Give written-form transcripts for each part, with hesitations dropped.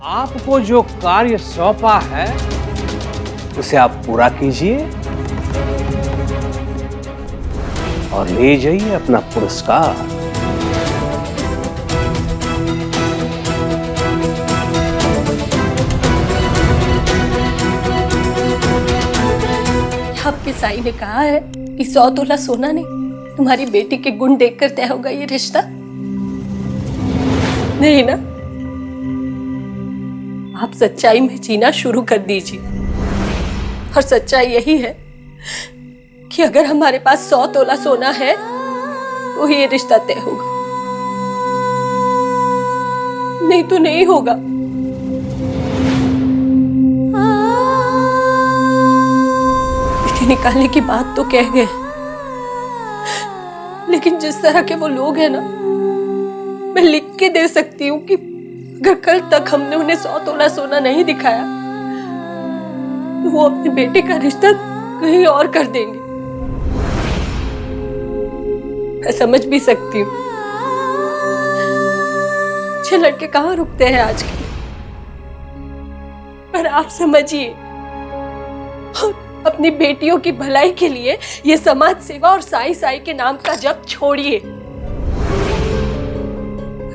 आपको जो कार्य सौंपा है उसे आप पूरा कीजिए और ले जाइए अपना पुरस्कार। आपके साईं ने कहा है कि 100 तोला सोना नहीं, तुम्हारी बेटी के गुण देखकर तय होगा ये रिश्ता। नहीं ना? आप सच्चाई में जीना शुरू कर दीजिए। और सच्चाई यही है कि अगर हमारे पास 100 तोला सोना है तो ये रिश्ता तय होगा, नहीं तो नहीं होगा। निकालने की बात तो कह गए, लेकिन जिस तरह के वो लोग हैं ना, मैं लिख के दे सकती हूँ कि अगर कल तक हमने उन्हें 100 तोला सोना नहीं दिखाया तो वो अपने बेटे का रिश्ता कहीं और कर देंगे। मैं समझ भी सकती हूँ, अच्छे लड़के कहाँ रुकते हैं आजकल, पर आप समझिए, अपनी बेटियों की भलाई के लिए ये समाज सेवा और साई साई के नाम का जप छोड़िए।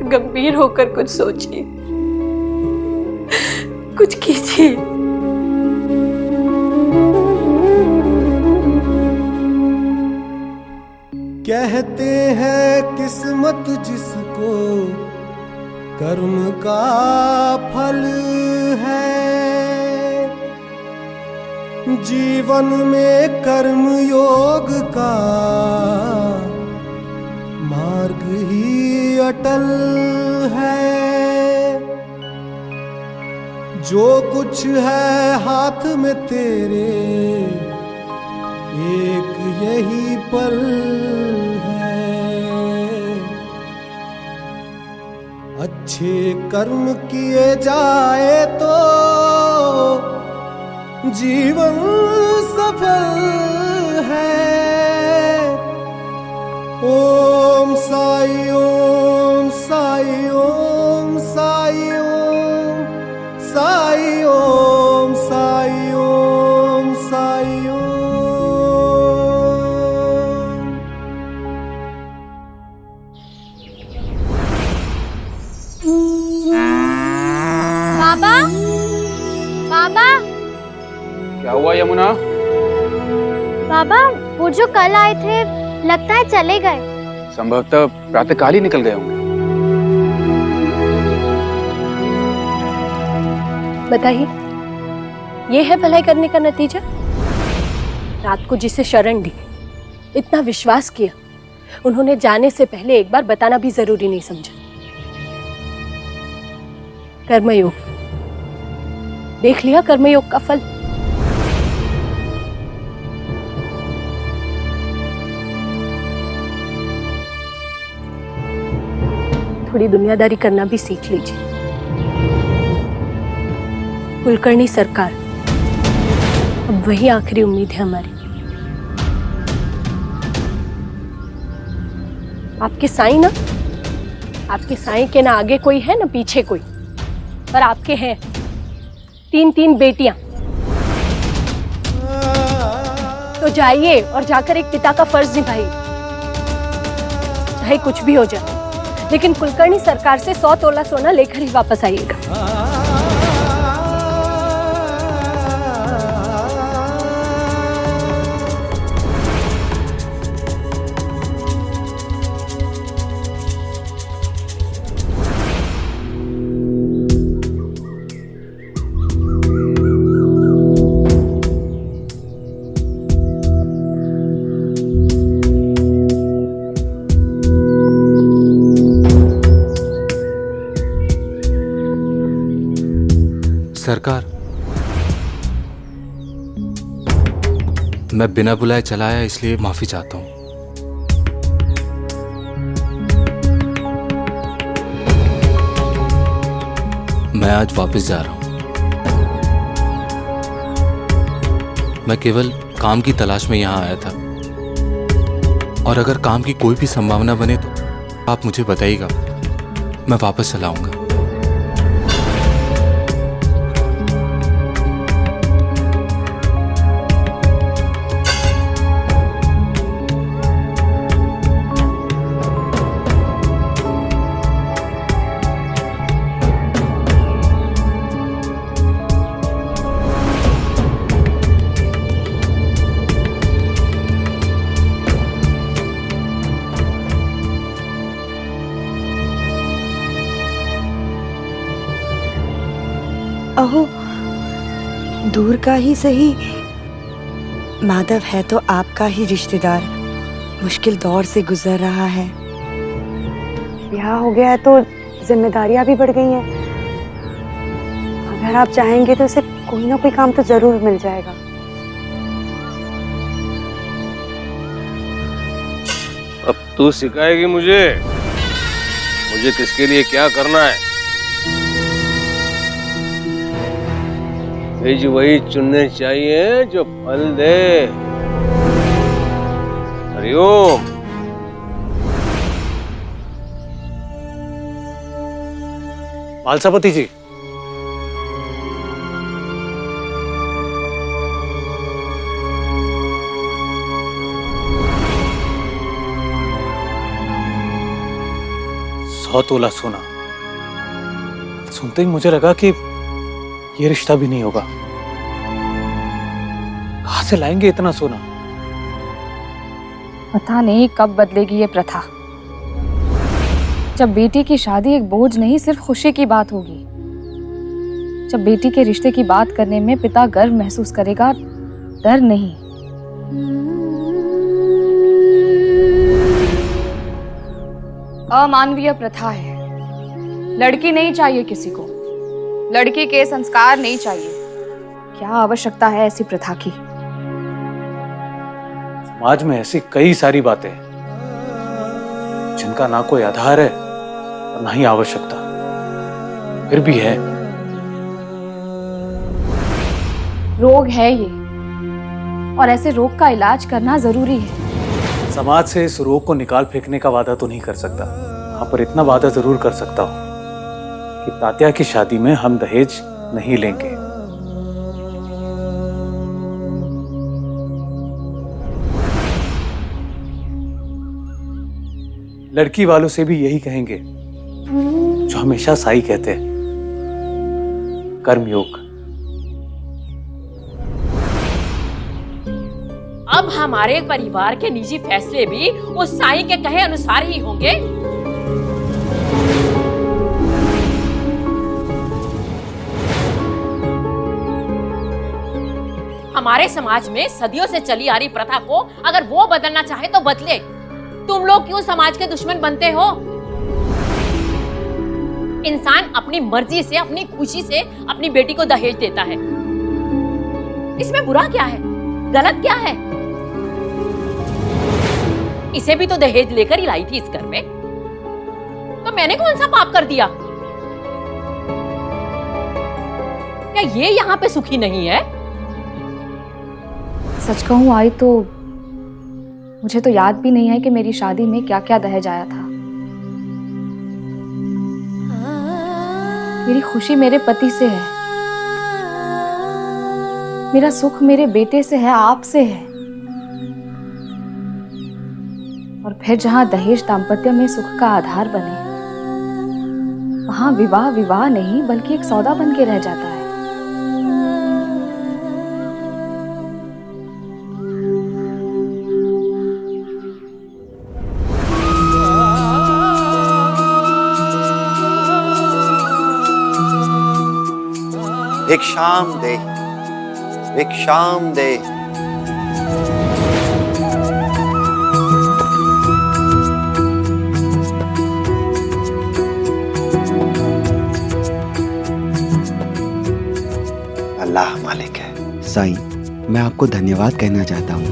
गंभीर होकर कुछ सोचिए, कुछ कीजिए। कहते हैं किस्मत जिसको कर्म का फल है, जीवन में कर्म योग का मार्ग ही अटल है। जो कुछ है हाथ में तेरे एक यही पल है। अच्छे कर्म किए जाए तो जीवन सफल है। ओम साई ओम साई ओम साई ओम साई ओम साई ओम साई ओम। बाबा, बाबा, क्या हुआ यमुना? बाबा, वो जो कल आए थे लगता है चले गए। संभवतः प्रातःकाल ही निकल गए होंगे। बताइए, ये है भलाई करने का नतीजा? रात को जिसे शरण दी, इतना विश्वास किया, उन्होंने जाने से पहले एक बार बताना भी जरूरी नहीं समझा। कर्मयोग, देख लिया कर्मयोग का फल। थोड़ी दुनियादारी करना भी सीख लीजिए। कुलकर्णी सरकार, अब वही आखिरी उम्मीद है हमारी। आपके साईं ना, आपके साईं के ना आगे कोई है ना पीछे कोई, पर आपके हैं 3-3 बेटियां। तो जाइए और जाकर एक पिता का फर्ज निभाइए, चाहे कुछ भी हो जाए, लेकिन कुलकर्णी सरकार से 100 तोला सोना लेकर ही वापस आइएगा। सरकार, मैं बिना बुलाए चला आया, इसलिए माफी चाहता हूं। मैं आज वापस जा रहा हूं। मैं केवल काम की तलाश में यहां आया था, और अगर काम की कोई भी संभावना बने तो आप मुझे बताइएगा, मैं वापस चला आऊंगा। अहो, दूर का ही सही, माधव है तो आपका ही रिश्तेदार, मुश्किल दौर से गुजर रहा है। ब्याह हो गया है तो जिम्मेदारियां भी बढ़ गई हैं। अगर आप चाहेंगे तो उसे कोई ना कोई काम तो जरूर मिल जाएगा। अब तू सिखाएगी मुझे किसके लिए क्या करना है। बीज वही चुनने चाहिए जो फल दे। हरिओम। मालसापति जी, सौ तोला सोना। सुनते ही मुझे लगा कि ये रिश्ता भी नहीं होगा। कहां से लाएंगे इतना सोना? पता नहीं कब बदलेगी ये प्रथा। जब बेटी की शादी एक बोझ नहीं सिर्फ खुशी की बात होगी। जब बेटी के रिश्ते की बात करने में पिता गर्व महसूस करेगा, डर नहीं। अमानवीय प्रथा है। लड़की नहीं चाहिए किसी को, लड़की के संस्कार नहीं चाहिए। क्या आवश्यकता है ऐसी प्रथा की? समाज में ऐसी कई सारी बातें हैं जिनका ना कोई आधार है और ना ही आवश्यकता, फिर भी है। रोग है ये, और ऐसे रोग का इलाज करना जरूरी है। समाज से इस रोग को निकाल फेंकने का वादा तो नहीं कर सकता, हाँ, पर इतना वादा जरूर कर सकता हूं कि तात्या की शादी में हम दहेज नहीं लेंगे। लड़की वालों से भी यही कहेंगे जो हमेशा साई कहते हैं, कर्मयोग। अब हमारे परिवार के निजी फैसले भी उस साई के कहे अनुसार ही होंगे। हमारे समाज में सदियों से चली आ रही प्रथा को अगर वो बदलना चाहे तो बदले। तुम लोग क्यों समाज के दुश्मन बनते हो? इंसान अपनी मर्जी से, अपनी खुशी से अपनी बेटी को दहेज देता है। इसमें बुरा क्या है? गलत क्या है? इसे भी तो दहेज लेकर ही लाई थी इस घर में, तो मैंने कौन सा पाप कर दिया? क्या ये यहाँ पे सुखी नहीं है? सच कहूं आई तो मुझे तो याद भी नहीं है कि मेरी शादी में क्या क्या दहेज आया था। मेरी खुशी मेरे पति से है, मेरा सुख मेरे बेटे से है, आपसे है। और फिर जहां दहेज दाम्पत्य में सुख का आधार बने, वहां विवाह विवाह नहीं बल्कि एक सौदा बन के रह जाता है। भिक्षाम दे, भिक्षाम दे। अल्लाह मालिक है। साईं, मैं आपको धन्यवाद कहना चाहता हूँ।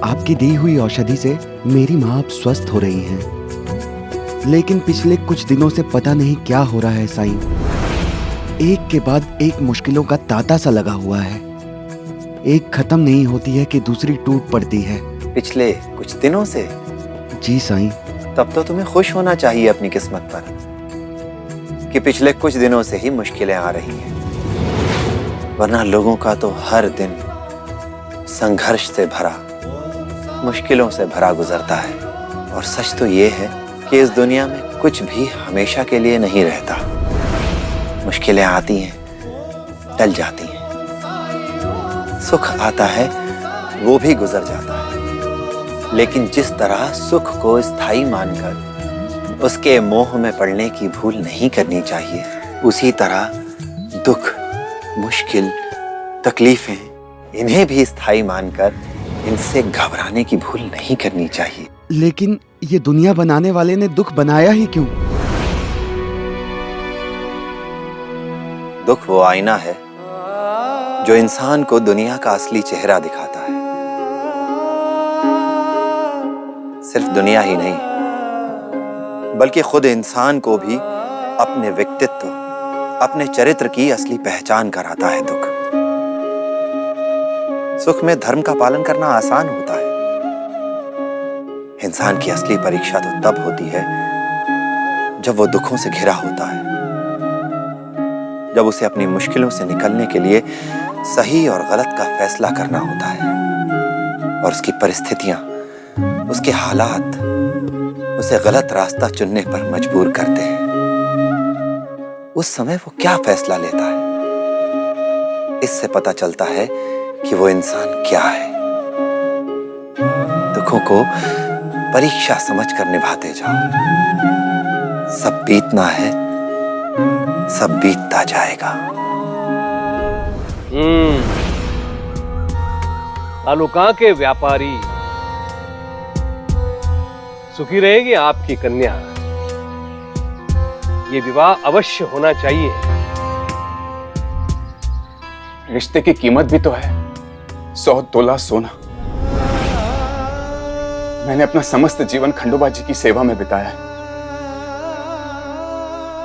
आपकी दी हुई औषधि से मेरी माँ अब स्वस्थ हो रही हैं। लेकिन पिछले कुछ दिनों से पता नहीं क्या हो रहा है साईं। एक के बाद एक मुश्किलों का तांता सा लगा हुआ है। एक खत्म नहीं होती है कि दूसरी टूट पड़ती है। पिछले कुछ दिनों से? जी साईं। तब तो तुम्हें खुश होना चाहिए अपनी किस्मत पर कि पिछले कुछ दिनों से ही मुश्किलें आ रही हैं, वरना लोगों का तो हर दिन संघर्ष से भरा, मुश्किलों से भरा गुजरता है। और सच तो ये है कि इस दुनिया में कुछ भी हमेशा के लिए नहीं रहता। मुश्किलें आती हैं, टल जाती हैं। सुख आता है, वो भी गुजर जाता है। लेकिन जिस तरह सुख को स्थायी मानकर उसके मोह में पड़ने की भूल नहीं करनी चाहिए, उसी तरह दुख, मुश्किल, तकलीफें, इन्हें भी स्थायी मानकर इनसे घबराने की भूल नहीं करनी चाहिए। लेकिन ये दुनिया बनाने वाले ने दुख बनाया ही क्यों? दुख वो आईना है जो इंसान को दुनिया का असली चेहरा दिखाता है। सिर्फ दुनिया ही नहीं, बल्कि खुद इंसान को भी अपने व्यक्तित्व, अपने चरित्र की असली पहचान कराता है दुख। सुख में धर्म का पालन करना आसान होता है। इंसान की असली परीक्षा तो तब होती है जब वो दुखों से घिरा होता है, जब उसे अपनी मुश्किलों से निकलने के लिए सही और गलत का फैसला करना होता है और उसकी परिस्थितियां, उसके हालात उसे गलत रास्ता चुनने पर मजबूर करते हैं। उस समय वो क्या फैसला लेता है, इससे पता चलता है कि वो इंसान क्या है। दुखों को परीक्षा समझकर निभाते जाओ। सब बीतना है, सब बीतता जाएगा। तालुका के व्यापारी, सुखी रहेगी आपकी कन्या। ये विवाह अवश्य होना चाहिए। रिश्ते की कीमत भी तो है 100 तोला सोना। मैंने अपना समस्त जीवन खंडोबा जी की सेवा में बिताया है।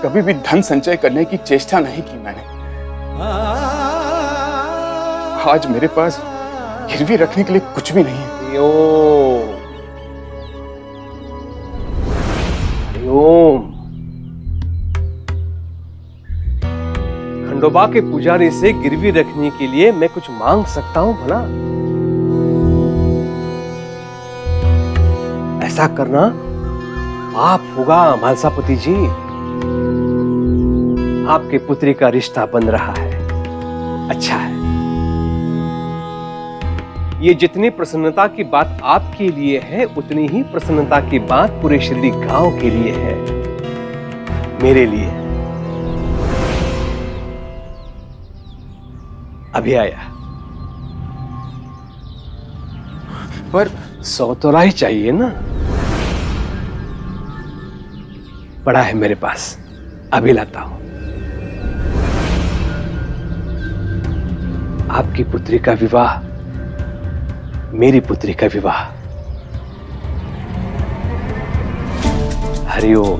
कभी भी धन संचय करने की चेष्टा नहीं की मैंने। आज मेरे पास गिरवी रखने के लिए कुछ भी नहीं है। ओम, खंडोबा के पुजारी से गिरवी रखने के लिए मैं कुछ मांग सकता हूं भला? ऐसा करना पाप होगा मालसापति जी। आपके पुत्री का रिश्ता बन रहा है, अच्छा है। ये जितनी प्रसन्नता की बात आपके लिए है, उतनी ही प्रसन्नता की बात पूरे शिरडी गांव के लिए है, मेरे लिए। अभी आया, पर 100 तोला ही चाहिए ना? पड़ा है मेरे पास, अभी लाता हूं। आपकी पुत्री का विवाह, मेरी पुत्री का विवाह। हरिओम।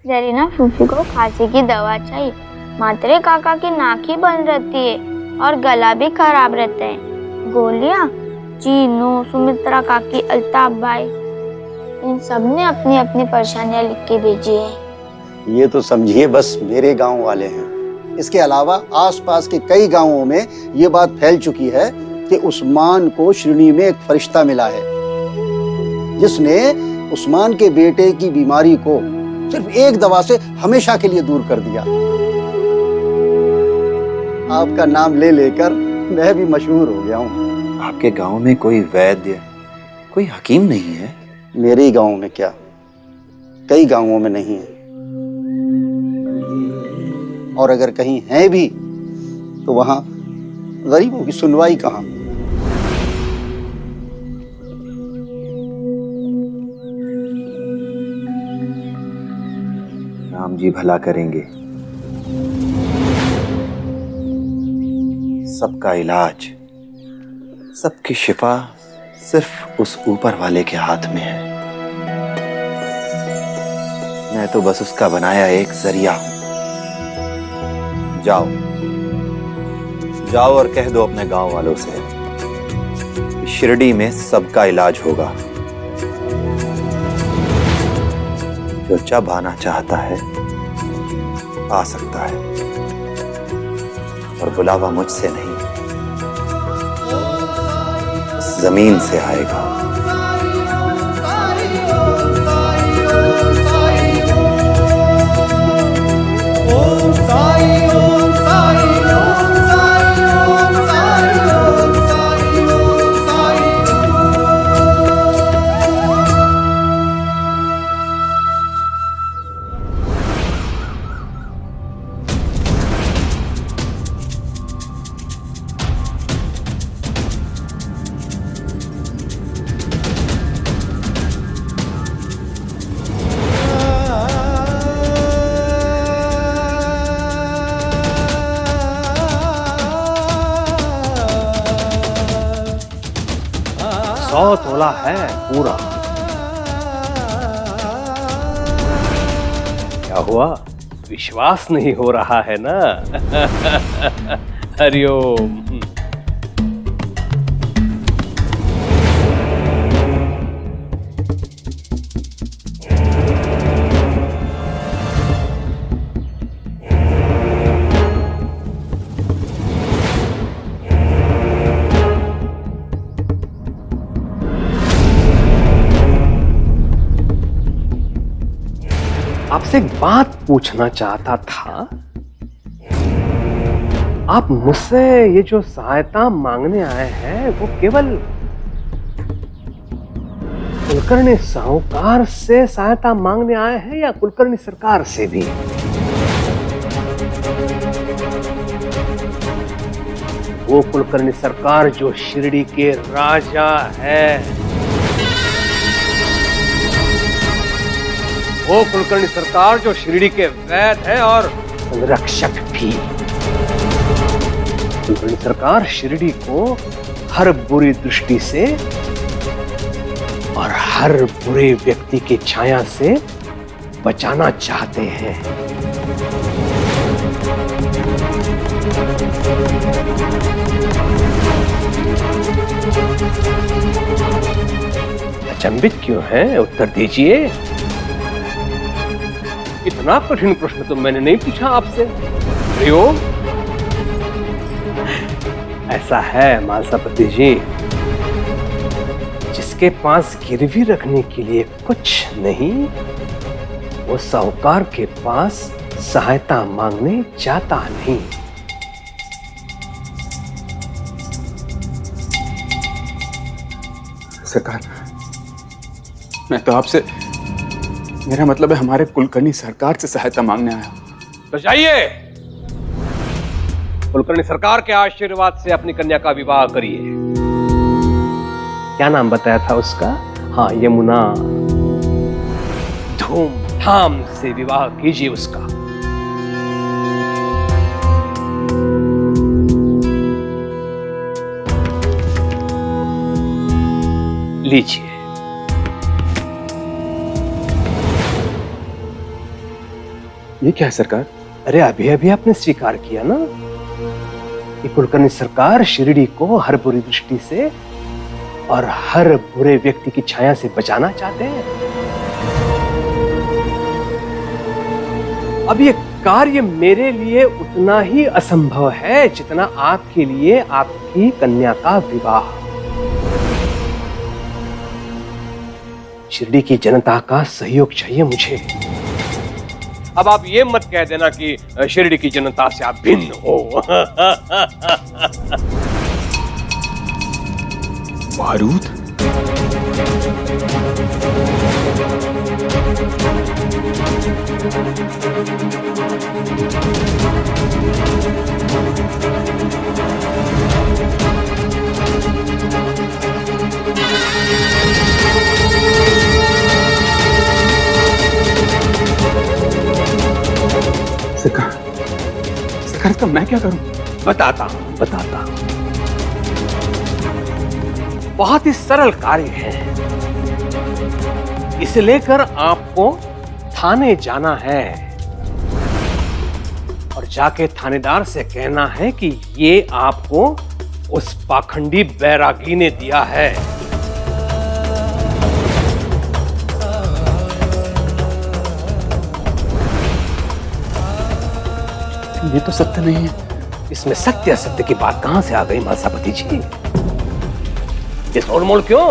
जरीना फूफी को खांसी की दवा चाहिए। मात्रे काका की नाक ही बंद रहती है और गला भी खराब रहता है। गोलियां चीनू, सुमित्रा काकी, अल्ताफ भाई, इन सब ने अपनी अपनी परेशानियां लिख के भेजी है। ये तो समझिए बस मेरे गांव वाले हैं। इसके अलावा आसपास के कई गांवों में ये बात फैल चुकी है कि उस्मान को शिरडी में एक फरिश्ता मिला है जिसने उस्मान के बेटे की बीमारी को सिर्फ एक दवा से हमेशा के लिए दूर कर दिया। आपका नाम ले लेकर मैं भी मशहूर हो गया हूँ। आपके गांव में कोई वैद्य, कोई हकीम नहीं है? मेरे ही गांव में क्या, कई गांवों में नहीं है। और अगर कहीं है भी तो वहां गरीबों की सुनवाई कहाँ। राम जी भला करेंगे। सबका इलाज, सबकी शिफा सिर्फ उस ऊपर वाले के हाथ में है। मैं तो बस उसका बनाया एक जरिया हूं। जाओ जाओ और कह दो अपने गांव वालों से कि शिरडी में सबका इलाज होगा। जो जब आना चाहता है आ सकता है, और बुलावा मुझसे नहीं, जमीन से आएगा। तोला है पूरा। क्या हुआ, विश्वास नहीं हो रहा है ना? हरिओम। आपसे एक बात पूछना चाहता था। आप मुझसे ये जो सहायता मांगने आए हैं वो केवल कुलकर्णी साहूकार से सहायता मांगने आए हैं या कुलकर्णी सरकार से भी? वो कुलकर्णी सरकार जो शिरडी के राजा है, वो कुलकर्णी सरकार जो शिरडी के वैद है और संरक्षक भी। कुलकर्णी सरकार शिरडी को हर बुरी दृष्टि से और हर बुरे व्यक्ति की छाया से बचाना चाहते हैं। अचंभित क्यों हैं? उत्तर दीजिए। इतना कठिन प्रश्न तो मैंने नहीं पूछा आपसे। प्रयोग ऐसा है मालसापति जी, जिसके पास गिरवी रखने के लिए कुछ नहीं, वो साहूकार के पास सहायता मांगने जाता नहीं। सरकार, मैं तो आपसे, मेरा मतलब है हमारे कुलकर्णी सरकार से सहायता मांगने आया। तो जाइए, कुलकर्णी सरकार के आशीर्वाद से अपनी कन्या का विवाह करिए। क्या नाम बताया था उसका? हाँ, यमुना। धूमधाम से विवाह कीजिए उसका। लीजिए। ये क्या है सरकार? अरे अभी अभी आपने स्वीकार किया ना कि कुलकर्णी सरकार शिरडी को हर बुरी दृष्टि से और हर बुरे व्यक्ति की छाया से बचाना चाहते हैं। अब ये कार्य मेरे लिए उतना ही असंभव है जितना आपके लिए आपकी कन्या का विवाह। शिरडी की जनता का सहयोग चाहिए मुझे। अब आप ये मत कह देना कि शिरडी की जनता से आप भिन्न हो। बारूद? सरकार, इसका मैं क्या करूं? बताता हूं। बहुत ही सरल कार्य है। इसे लेकर आपको थाने जाना है और जाके थानेदार से कहना है कि ये आपको उस पाखंडी बैरागी ने दिया है। ये तो सत्य नहीं है। इसमें सत्य असत्य की बात कहां से आ गई महासापति जी? ये तोड़मोड़ क्यों?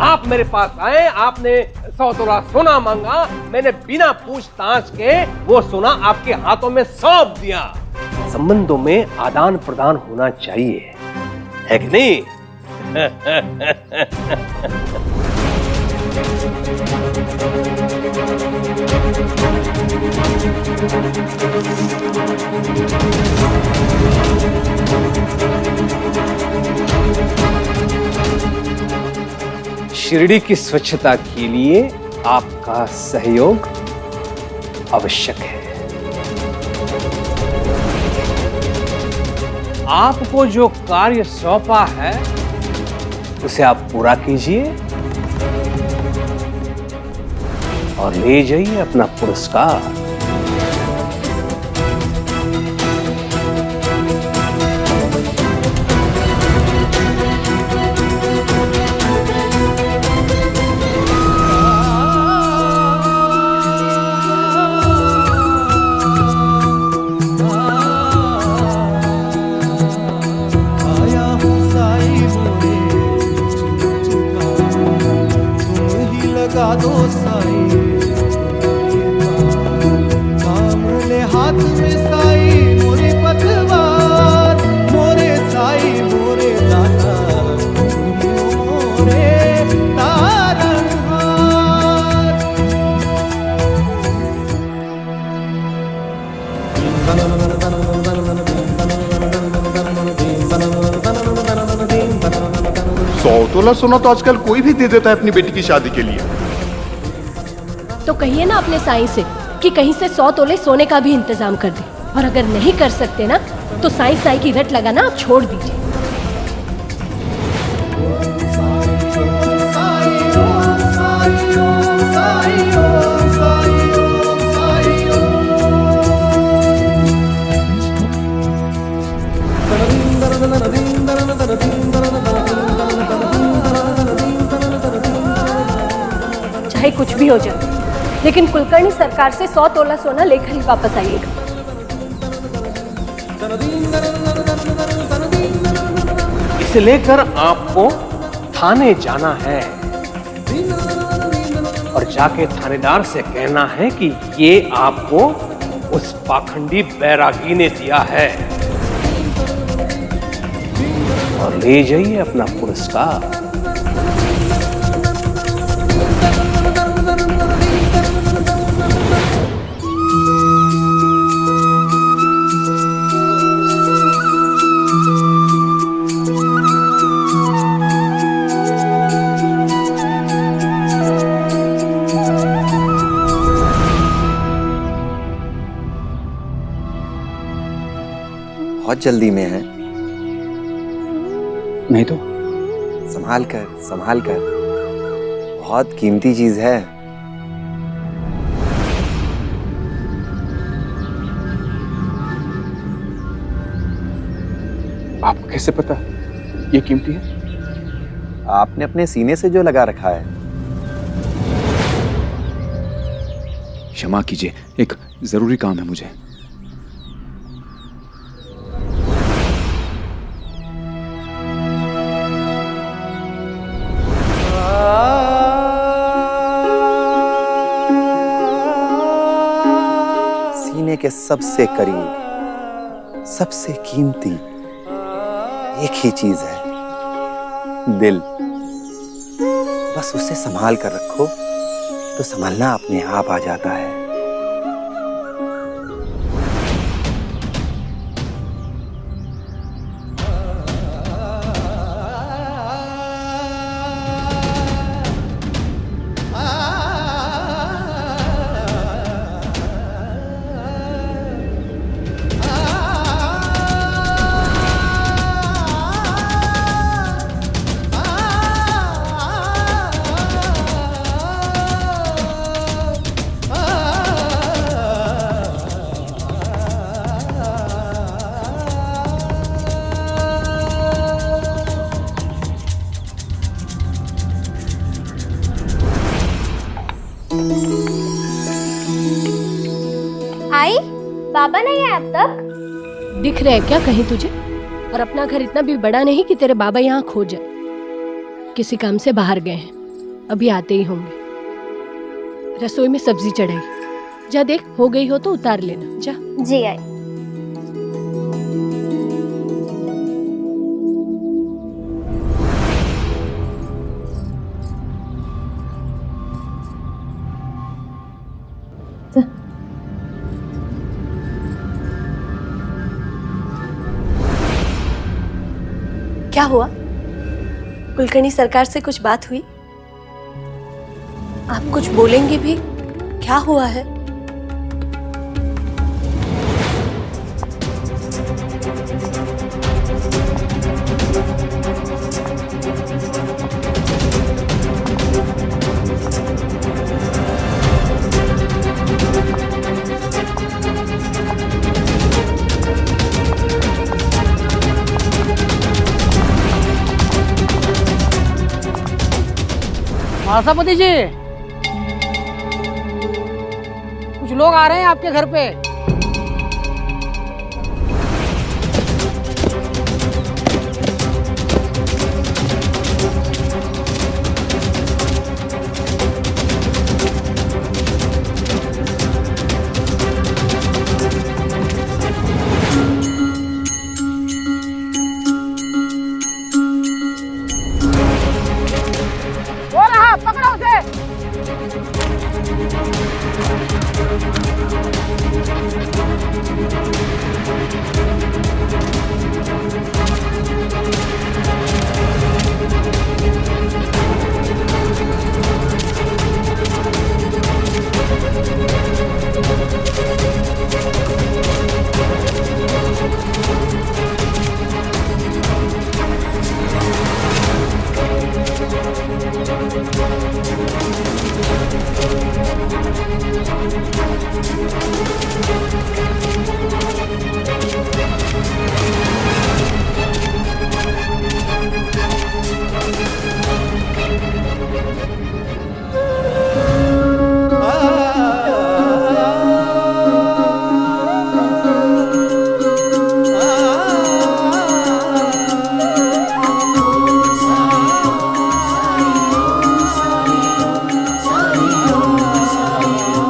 आप मेरे पास आए, आपने 100 तोला सोना मांगा, मैंने बिना पूछताछ के वो सोना आपके हाथों में सौंप दिया। संबंधों में आदान प्रदान होना चाहिए, है कि नहीं? शिरडी की स्वच्छता के लिए आपका सहयोग आवश्यक है। आपको जो कार्य सौंपा है उसे आप पूरा कीजिए और ले जाइए अपना पुरस्कार। दो साई कामले हाथ में साई मोरे पतवार मोरे साई मोरे दाता मोरे तारनहार। सौ तोला सोना तो आजकल कोई भी दे देता है अपनी बेटी की शादी के लिए। तो कहिए ना अपने साईं से कि कहीं से 100 तोले सोने का भी इंतजाम कर दे, और अगर नहीं कर सकते ना तो साईं की रट लगाना आप छोड़ दीजिए। चाहे कुछ भी हो जाए, लेकिन कुलकर्णी सरकार से 100 तोला सोना लेकर ही वापस आइएगा। इसे लेकर आपको थाने जाना है और जाके थानेदार से कहना है कि ये आपको उस पाखंडी बैरागी ने दिया है, और ले जाइए अपना पुरस्कार। बहुत जल्दी में है। नहीं तो संभाल कर, संभाल कर, बहुत कीमती चीज है। आपको कैसे पता ये कीमती है? आपने अपने सीने से जो लगा रखा है। क्षमा कीजिए, एक जरूरी काम है मुझे। सीने के सबसे करीब, सबसे कीमती एक ही चीज है, दिल। बस उसे संभाल कर रखो तो संभलना अपने आप आ जाता है। बाबा नहीं है अब तक? दिख रहे हैं क्या कहीं तुझे? और अपना घर इतना भी बड़ा नहीं कि तेरे बाबा यहाँ खो जाए। किसी काम से बाहर गए हैं, अभी आते ही होंगे। रसोई में सब्जी चढ़ेगी, जा देख, हो गई हो तो उतार लेना, जा। जी आई। क्या हुआ? कुलकर्णी सरकार से कुछ बात हुई? आप कुछ बोलेंगे भी? क्या हुआ है? महासभापति जी, कुछ लोग आ रहे हैं आपके घर पे। वो रहा, पकड़ो उसे।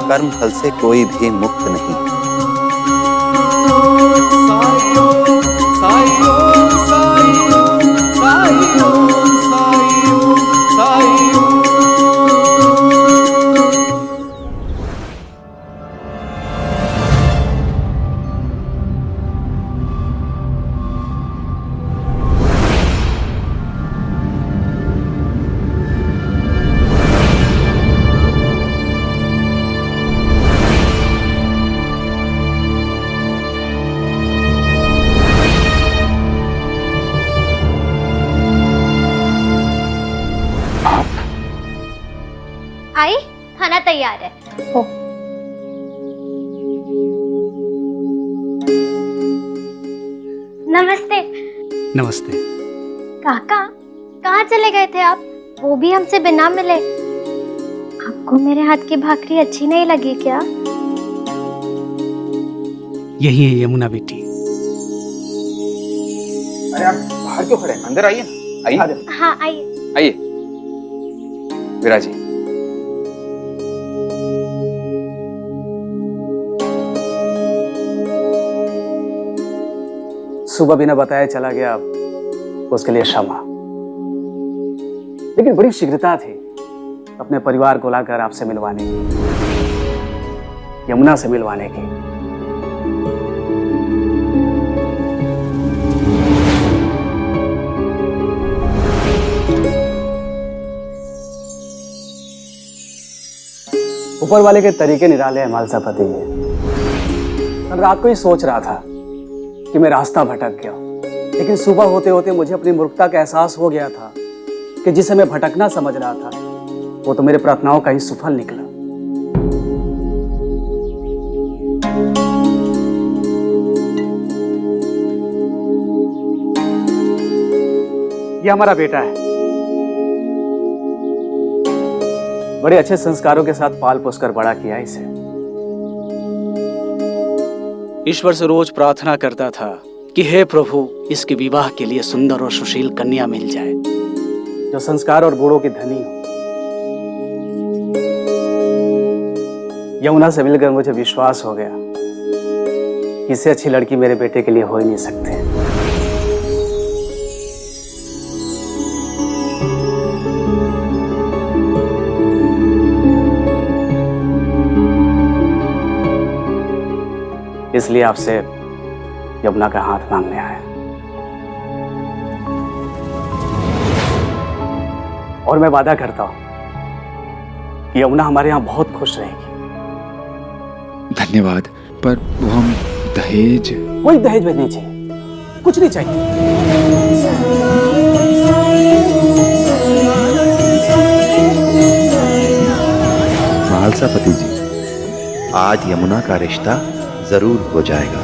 कर्म फल से कोई भी मुक्त नहीं। आई, खाना तैयार है। हो। नमस्ते। नमस्ते। काका, कहाँ चले गए थे आप? वो भी हमसे बिना मिले। आपको मेरे हाथ की भाकरी अच्छी नहीं लगी क्या? यही है यमुना बेटी। अरे आप बाहर क्यों खड़े हैं? अंदर आइए ना। आइए। हाँ आइए। आइए विराजी। सुबह बिना बताए चला गया, उसके लिए क्षमा। लेकिन बड़ी शीघ्रता थी अपने परिवार को लाकर आपसे मिलवाने की, यमुना से मिलवाने की। ऊपर वाले के तरीके निराले हैं मालसापति जी। कल रात को ही सोच रहा था कि मैं रास्ता भटक गया, लेकिन सुबह होते होते मुझे अपनी मूर्खता का एहसास हो गया था कि जिसे मैं भटकना समझ रहा था वो तो मेरे प्रार्थनाओं का ही सुफल निकला। ये हमारा बेटा है, बड़े अच्छे संस्कारों के साथ पाल पोस कर बड़ा किया इसे। ईश्वर से रोज प्रार्थना करता था कि हे प्रभु, इसके विवाह के लिए सुंदर और सुशील कन्या मिल जाए, जो संस्कार और गुणों की धनी हो। यमुना से मिलकर मुझे विश्वास हो गया कि इससे अच्छी लड़की मेरे बेटे के लिए हो ही नहीं सकती। इसलिए आपसे यमुना का हाथ मांगने आया, और मैं वादा करता हूं कि यमुना हमारे यहां बहुत खुश रहेगी। धन्यवाद, पर वो हम दहेज। कोई दहेज नहीं चाहिए, कुछ नहीं चाहिए। महालसापति जी, आज यमुना का रिश्ता जरूर हो जाएगा।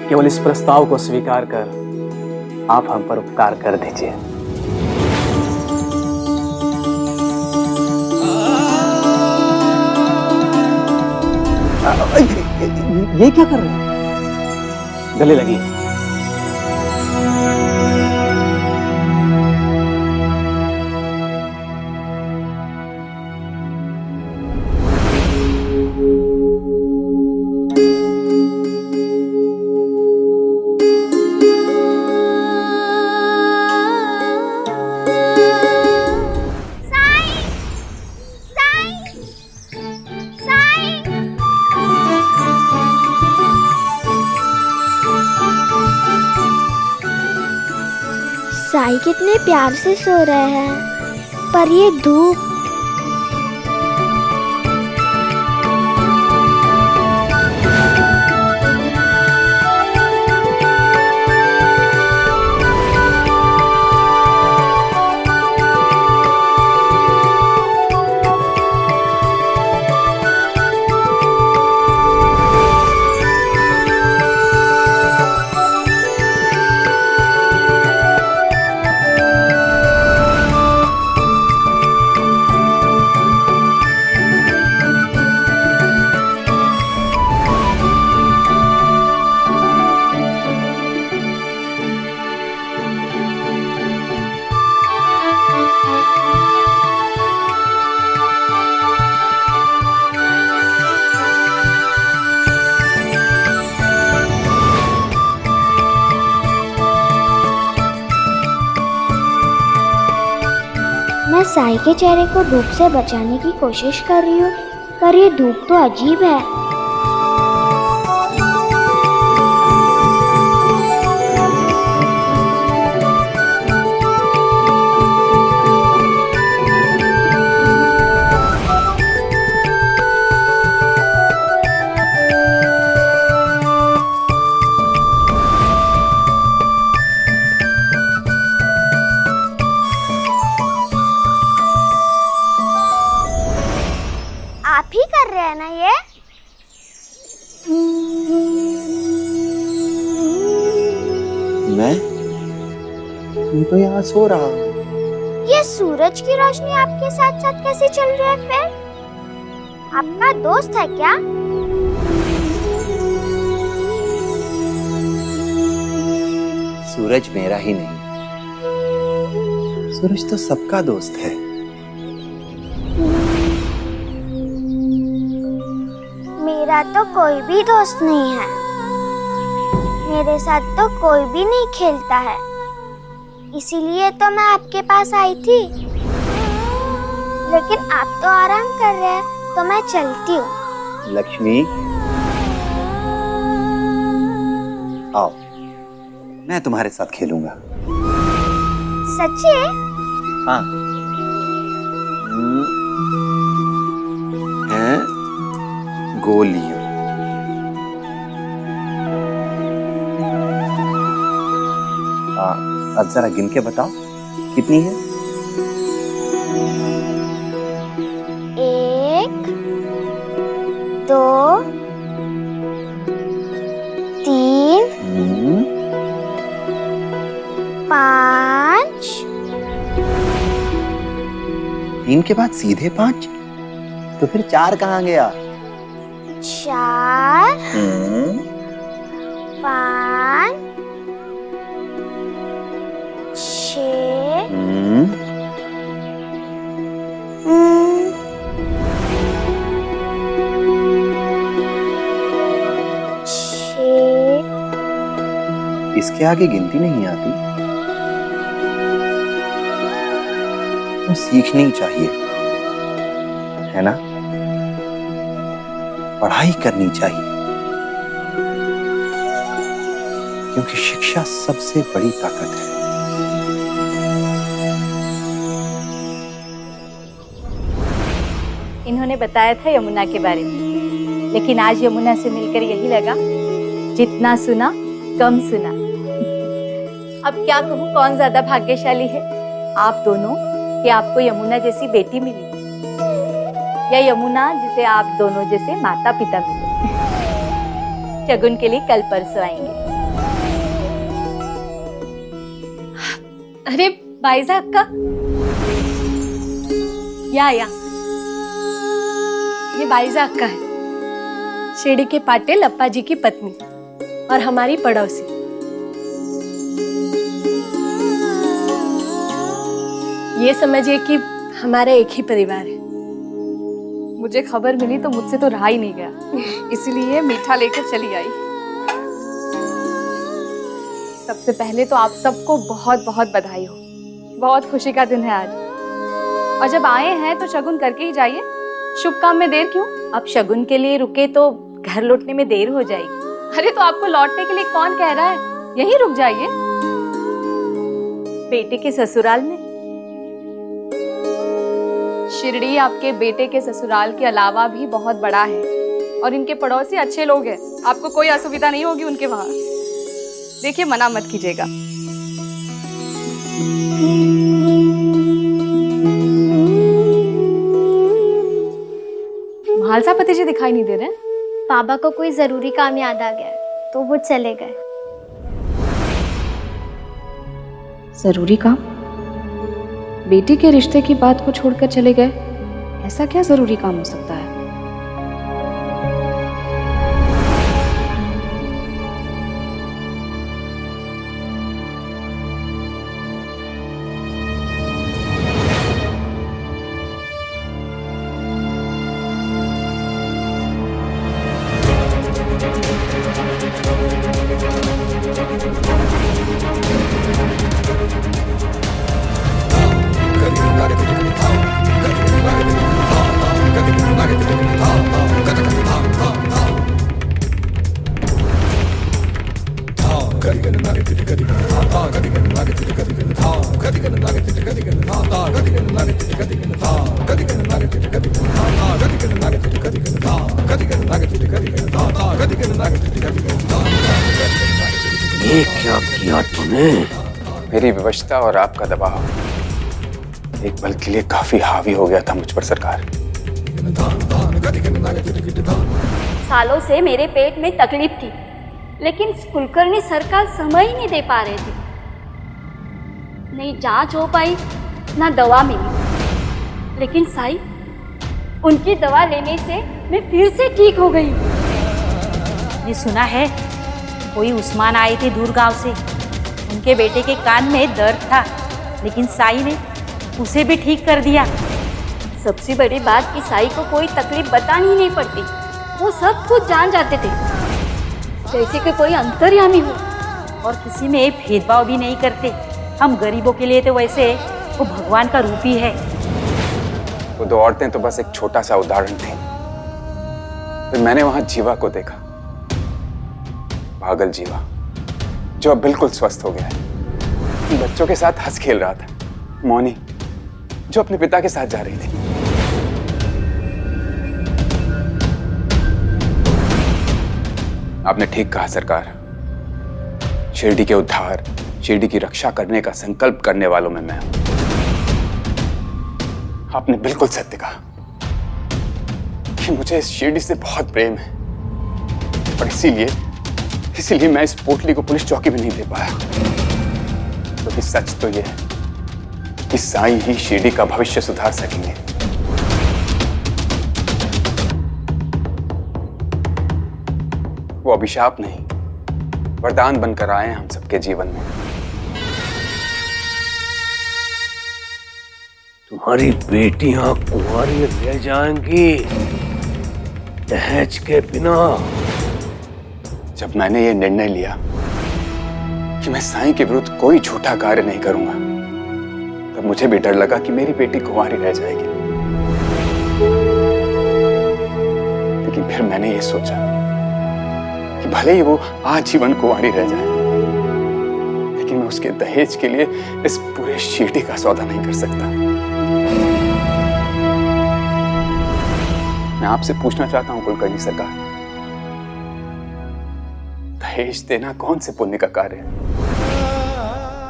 केवल इस प्रस्ताव को स्वीकार कर आप हम पर उपकार कर दीजिए। ये क्या कर रहे हैं? गले लगी। साई कितने प्यार से सो रहे हैं, पर ये धूप। मैं साई के चेहरे को धूप से बचाने की कोशिश कर रही हूँ, पर ये धूप तो अजीब है। आप ही कर रहे हैं ना ये? मैं तो यहाँ सो रहा हूँ। ये सूरज की रोशनी आपके साथ साथ कैसे चल रही है फिर? आपका दोस्त है क्या? सूरज मेरा ही नहीं, सूरज तो सबका दोस्त है। मेरा तो कोई भी दोस्त नहीं है। मेरे साथ तो कोई भी नहीं खेलता है, इसीलिए तो मैं आपके पास आई थी। लेकिन आप तो आराम कर रहे हैं, तो मैं चलती हूँ। लक्ष्मी, आओ, मैं तुम्हारे साथ खेलूंगा। सच्ची? हाँ। हैं गोलियां। अब जरा गिन के बताओ कितनी है? 1 2 3 5 3 के बाद सीधे 5? तो फिर 4 कहाँ गया? 4 5 6 इसके आगे गिनती नहीं आती। तो सीखनी चाहिए, है ना? पढ़ाई करनी चाहिए, क्योंकि शिक्षा सबसे बड़ी ताकत है। इन्होंने बताया था यमुना के बारे में, लेकिन आज यमुना से मिलकर यही लगा, जितना सुना कम सुना। अब क्या कहूँ, कौन ज्यादा भाग्यशाली है, आप दोनों कि आपको यमुना जैसी बेटी मिली, या यमुना जिसे आप दोनों जैसे माता पिता मिले। शगुन के लिए कल परसों आएंगे। अरे बाइजा अक्का, या ये बाइजा अक्का है, शेडी के पाटिल अप्पा जी की पत्नी और हमारी पड़ोसी। ये समझिए कि हमारा एक ही परिवार है। मुझे खबर मिली तो मुझसे तो रहा ही नहीं गया, इसलिए मीठा लेकर चली आई। सबसे पहले तो आप सबको बहुत बहुत बधाई हो, बहुत खुशी का दिन है आज। और जब आए हैं तो शगुन करके ही जाइए, शुभ काम में देर क्यों? अब शगुन के लिए रुके तो घर लौटने में देर हो जाएगी। अरे तो आपको लौटने के लिए कौन कह रहा है, यहीं रुक जाइए। बेटे के ससुराल में। शिरडी आपके बेटे के ससुराल के अलावा भी बहुत बड़ा है और इनके पड़ोसी अच्छे लोग हैं, आपको कोई असुविधा नहीं होगी उनके वहां। देखिए, मना मत कीजिएगा। महालसापति जी दिखाई नहीं दे रहे? पापा को कोई जरूरी काम याद आ गया तो वो चले गए। जरूरी काम? बेटी के रिश्ते की बात को छोड़कर चले गए, ऐसा क्या जरूरी काम हो सकता है? ये क्या किया तूने? मेरी विवशता और आपका दबाव एक पल के लिए काफी हावी हो गया था मुझ पर सरकार। सालों से मेरे पेट में तकलीफ थी, लेकिन कुलकर्णी सरकार समय ही नहीं दे पा रहे थे। नहीं जांच हो पाई, ना दवा मिली। लेकिन साई, उनकी दवा लेने से मैं फिर से ठीक हो गई। ये सुना है कोई उस्मान आए थे दूर गांव से, उनके बेटे के कान में दर्द था, लेकिन साई ने उसे भी ठीक कर दिया। सबसे बड़ी बात कि साई को कोई तकलीफ बतानी ही नहीं पड़ती, वो सब कुछ जान जाते थे, जैसे कि कोई अंतर्यामी हो। और किसी में भेदभाव भी नहीं करते। हम गरीबों के लिए तो वैसे वो भगवान का रूप ही है। वो 2 औरतें तो बस एक छोटा सा उदाहरण थी। फिर मैंने वहां जीवा को देखा, पागल जीवा, जो अब बिल्कुल स्वस्थ हो गया है। बच्चों के साथ हंस खेल रहा था। मौनी, जो अपने पिता के साथ जा रही थी। आपने ठीक कहा सरकार, शिरडी के उद्धार, शिरडी की रक्षा करने का संकल्प करने वालों में मैं हूं। आपने बिल्कुल सत्य कहा कि मुझे इस शिरडी से बहुत प्रेम है, और इसीलिए मैं इस पोटली को पुलिस चौकी में नहीं दे पाया। क्योंकि सच तो यह है कि साईं ही शिरडी का भविष्य सुधार सकेंगे। वो अभिशाप नहीं, वरदान बनकर आए हैं हम सबके जीवन में। तुम्हारी बेटियां कुंवारी रह जाएंगी दहेज के बिना। जब मैंने ये निर्णय लिया कि मैं साईं के विरुद्ध कोई झूठा कार्य नहीं करूंगा, तब मुझे भी डर लगा कि मेरी बेटी कुंवारी रह जाएगी। लेकिन फिर मैंने ये सोचा कि भले ही वो आजीवन कुंवारी रह जाए, लेकिन मैं उसके दहेज के लिए इस पूरे शिरडी का सौदा नहीं कर सकता। मैं आपसे पूछना चाहता हूं कुलकर्णी सरकार, दहेज देना कौन से पुण्य का कार्य है?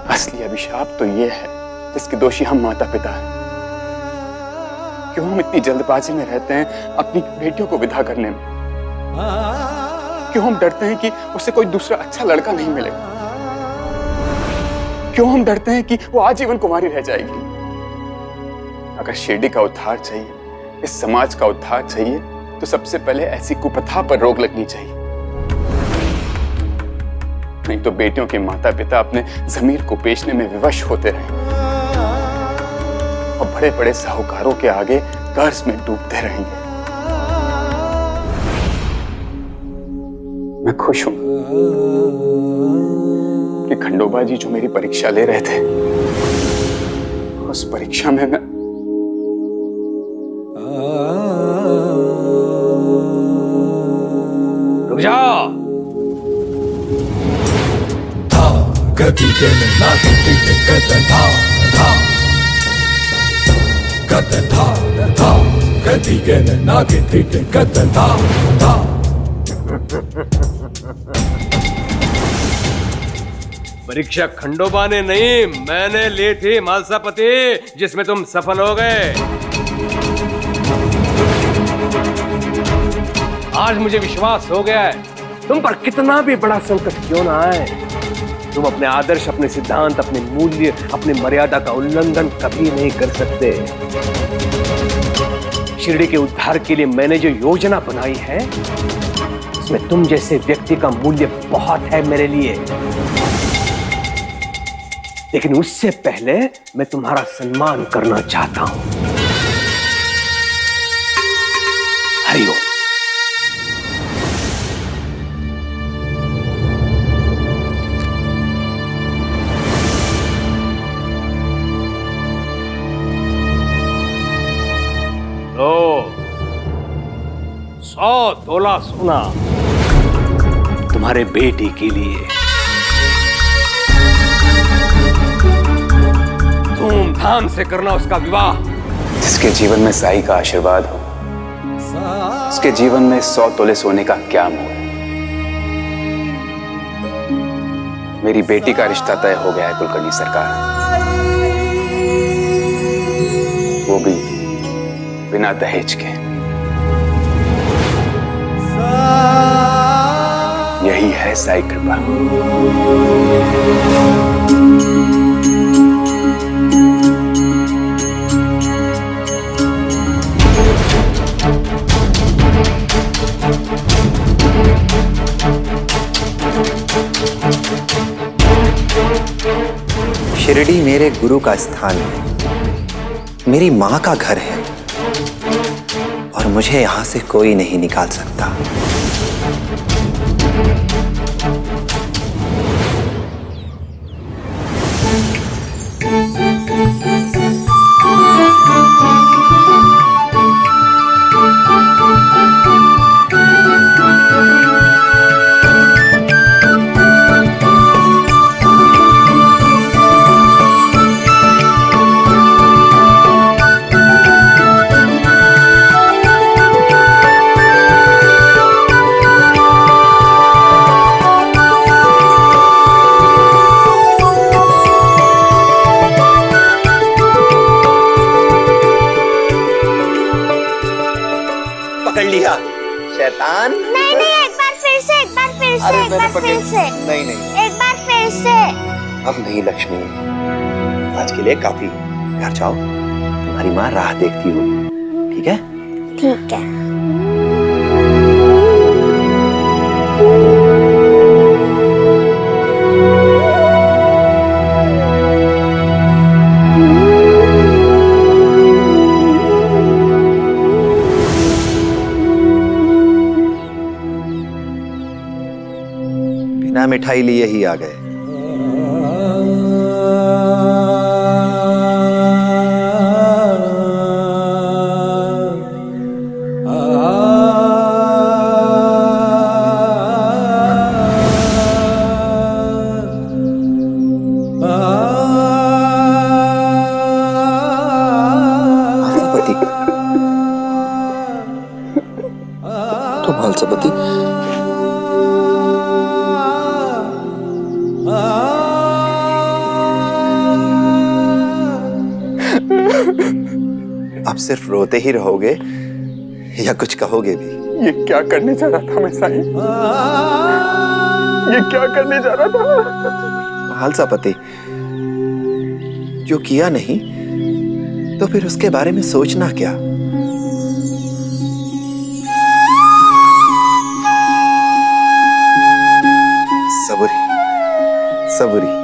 असली अभिशाप तो ये है जिसके दोषी हम माता पिता हैं। क्यों हम इतनी जल्दबाजी में रहते हैं अपनी बेटियों को विदा करने में? क्यों हम डरते हैं कि उसे कोई दूसरा अच्छा लड़का नहीं मिलेगा? क्यों हम डरते हैं कि वो आजीवन कुंवारी रह जाएगी? अगर शिरडी का उद्धार चाहिए, इस समाज का उद्धार चाहिए, तो सबसे पहले ऐसी कुप्रथा पर रोक लगनी चाहिए। नहीं तो बेटियों के माता पिता अपने जमीर को बेचने में विवश होते रहेंगे और बड़े बड़े साहूकारों के आगे कर्ज में डूबते रहेंगे। मैं खुश हूं कि खंडोबा जी जो मेरी परीक्षा ले रहे थे, उस परीक्षा में मैं रुक जाओ। गति के ना गति के गति धा धा गति धा धा गति के ना गति के गति धा धा। परीक्षा खंडोबा ने नहीं, मैंने ली थी मालसापति, जिसमें तुम सफल हो गए। आज मुझे विश्वास हो गया है, तुम पर कितना भी बड़ा संकट क्यों ना आए, तुम अपने आदर्श, अपने सिद्धांत, अपने मूल्य, अपनी मर्यादा का उल्लंघन कभी नहीं कर सकते। शिरडी के उद्धार के लिए मैंने जो योजना बनाई है, उसमें तुम जैसे व्यक्ति का मूल्य बहुत है मेरे लिए। लेकिन उससे पहले मैं तुम्हारा सम्मान करना चाहता हूं। हरिओम। लो, 100 तोला सोना तुम्हारे बेटी के लिए। धूमधाम से करना उसका विवाह। जिसके जीवन में साईं का आशीर्वाद हो, उसके जीवन में 100 तोले सोने का क्या मोल। मेरी बेटी का रिश्ता तय हो गया है कुलकर्णी सरकार, वो भी बिना दहेज के। यही है साईं कृपा। शिरडी मेरे गुरु का स्थान है, मेरी मां का घर है, और मुझे यहां से कोई नहीं निकाल सकता। पकड़ लिया शैतान। नहीं नहीं, एक बार फिर से, एक बार फिर से, एक बार फिर से। नहीं नहीं, एक बार फिर से। अब नहीं लक्ष्मी, आज के लिए काफी। घर जाओ, तुम्हारी माँ राह देखती होगी, ठीक है? ठीक है। बिना मिठाई लिए ही आ गए। तो मालसापति, आप सिर्फ रोते ही रहोगे या कुछ कहोगे भी? ये क्या करने जा रहा था मैं साईं? ये क्या करने जा रहा था? मालसापति, जो किया नहीं तो फिर उसके बारे में सोचना क्या? सबुरी, सबुरी।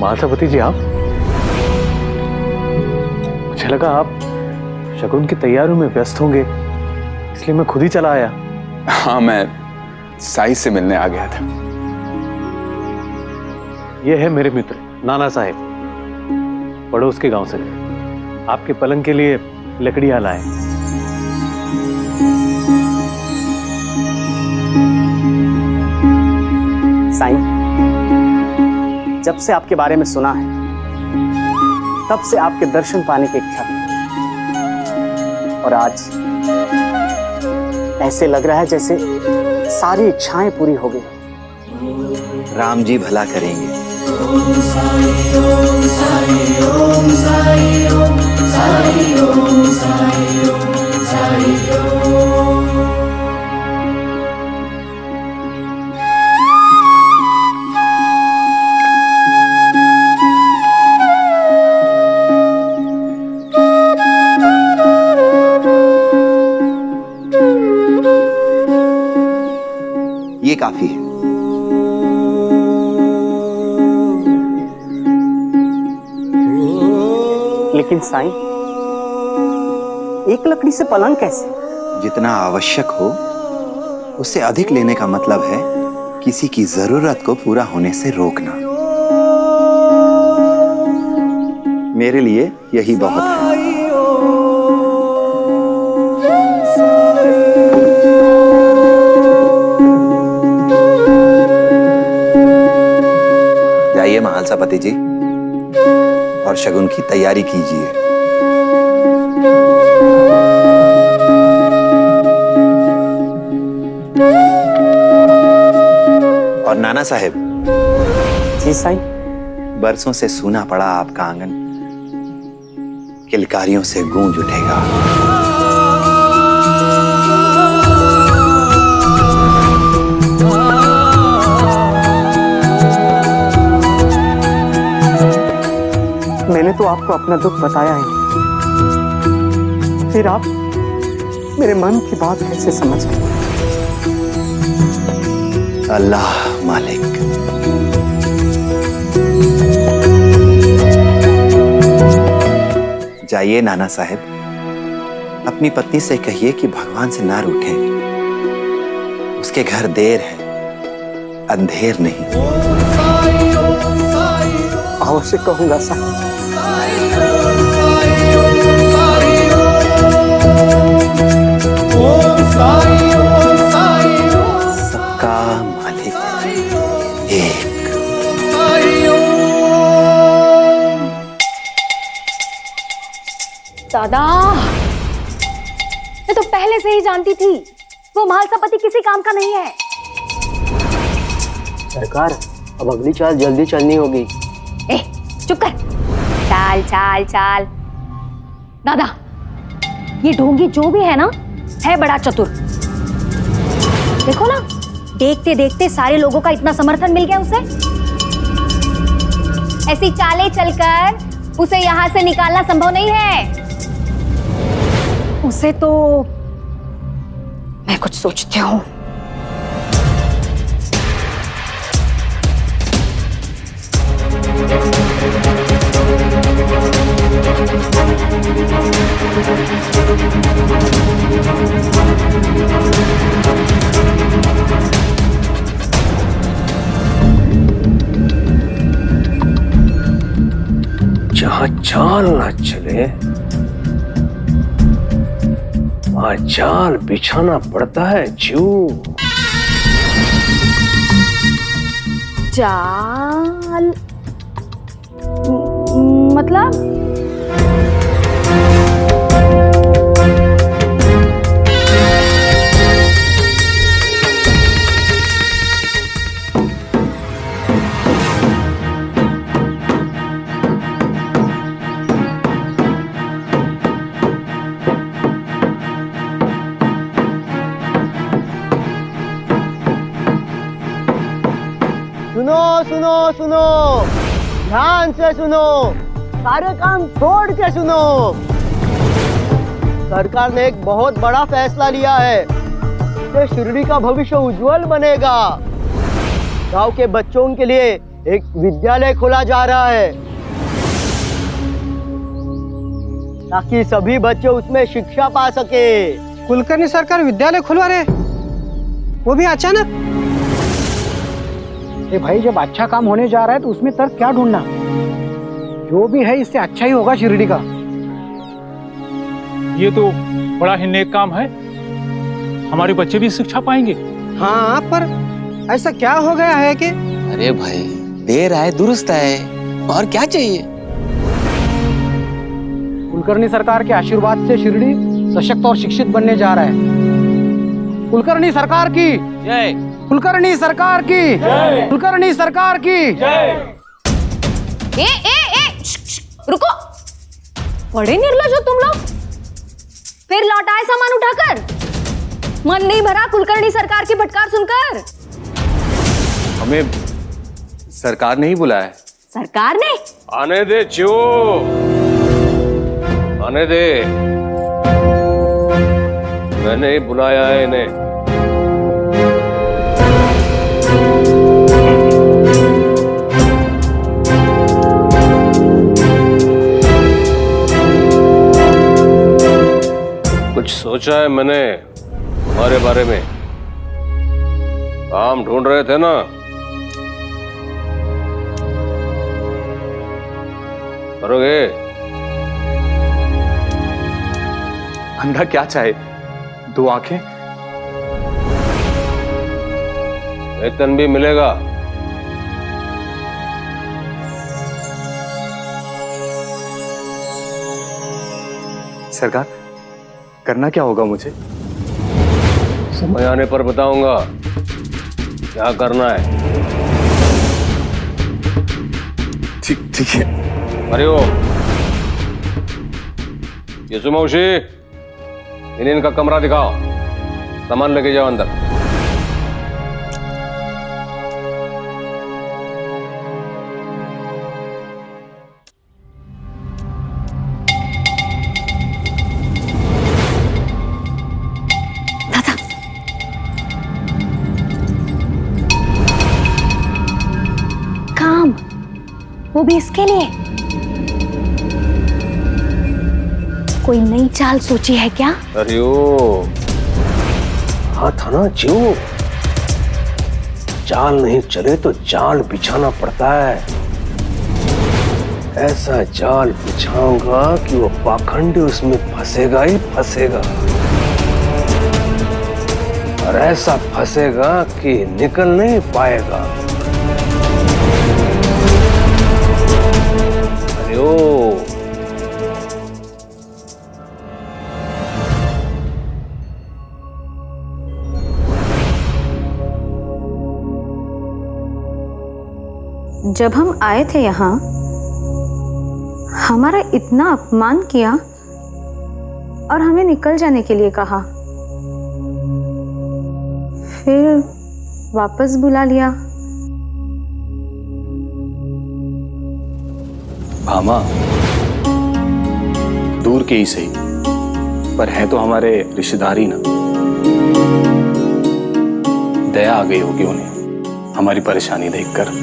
मालसापति जी, आप? मुझे लगा आप शगुन की तैयारियों में व्यस्त होंगे, इसलिए मैं खुद ही चला आया। हाँ, मैं साई से मिलने आ गया था। ये है मेरे मित्र नाना साहेब, पड़ोस के गांव से। आपके पलंग के लिए लकड़ियां लाए। साईं, जब से आपके बारे में सुना है तब से आपके दर्शन पाने की इच्छा थी, और आज ऐसे लग रहा है जैसे सारी इच्छाएं पूरी हो गई। राम जी भला करेंगे। ओम साई ओम साई ओम साई ओम साई ओम साई ओम साई ओम। ये काफी है। लेकिन साईं, एक लकड़ी से पलंग कैसे? जितना आवश्यक हो उससे अधिक लेने का मतलब है किसी की जरूरत को पूरा होने से रोकना। मेरे लिए यही बहुत है। जाइए महालसापति जी, और शगुन की तैयारी कीजिए। और नाना साहेब। जी साईं। बरसों से सूना पड़ा आपका आंगन किलकारियों से गूंज उठेगा। मैंने तो आपको अपना दुख बताया ही, फिर आप मेरे मन की बात कैसे समझ गए? अल्लाह मालिक। जाइए नाना साहेब, अपनी पत्नी से कहिए कि भगवान से ना रूठें। उसके घर देर है, अंधेर नहीं। अवश्य कहूंगा साहब। सबका मालिक एक। दादा, मैं तो पहले से ही जानती थी वो महालसापति किसी काम का नहीं है। सरकार, अब अगली चाल जल्दी चलनी होगी। ए, चुप कर। चाल चाल चाल। दादा, ये ढोंगी जो भी है ना, है बड़ा चतुर। देखो ना, देखते देखते सारे लोगों का इतना समर्थन मिल गया उसे। ऐसी चालें चलकर उसे यहां से निकालना संभव नहीं है। उसे तो मैं कुछ सोचती हूँ। जहां चाल ना चले वहां जाल बिछाना पड़ता है जू। जाल मतलब? सुनो सुनो सुनो, ध्यान से सुनो, सारे काम छोड़ के सुनो। सरकार ने एक बहुत बड़ा फैसला लिया है कि शिरडी का भविष्य उज्जवल बनेगा। गांव के बच्चों के लिए एक विद्यालय खोला जा रहा है ताकि सभी बच्चे उसमें शिक्षा पा सके। कुलकर्णी सरकार विद्यालय खुलवा रहे, वो भी अचानक? ए भाई, जब अच्छा काम होने जा रहा है तो उसमें तर्क क्या ढूंढना? जो भी है इससे अच्छा ही होगा शिरडी का। ये तो बड़ा ही नेक काम है, हमारे बच्चे भी शिक्षा पाएंगे। हाँ, पर ऐसा क्या हो गया है कि? अरे भाई, देर आए दुरुस्त आए, और क्या चाहिए? कुलकर्णी सरकार के आशीर्वाद से शिरडी सशक्त और शिक्षित बनने जा रहा है। कुलकर्णी सरकार की जय। कुलकर्णी सरकार की जय। कुलकर्णी सरकार की जय। रुको, बड़े निर्लज हो तुम लोग। फिर लौटाए सामान उठाकर। मन नहीं भरा कुलकर्णी सरकार की फटकार सुनकर? हमें सरकार ने ही बुलाया है। सरकार ने? आने दे चो, आने दे। मैंने ही बुलाया है इन्हें। कुछ सोचा है मैंने हमारे बारे में? काम ढूंढ रहे थे ना, करोगे? अंधा क्या चाहे, 2 आंखें। वेतन भी मिलेगा। सरकार, करना क्या होगा मुझे? समय आने पर बताऊंगा क्या करना है। ठीक है। अरे ओ यसु मौसी, इनका कमरा दिखाओ, सामान लेके जाओ अंदर। वो भी इसके लिए? कोई नई चाल सोची है क्या? अरे ओ, हाँ था ना जो, चाल नहीं चले तो जाल बिछाना पड़ता है। ऐसा जाल बिछाऊंगा कि वो पाखंडी उसमें फंसेगा ही फंसेगा, और ऐसा फंसेगा कि निकल नहीं पाएगा। जब हम आए थे यहाँ हमारा इतना अपमान किया और हमें निकल जाने के लिए कहा, फिर वापस बुला लिया। भामा दूर के ही सही, पर है तो हमारे रिश्तेदार ही ना। दया आ गई होगी उन्हें हमारी परेशानी देखकर।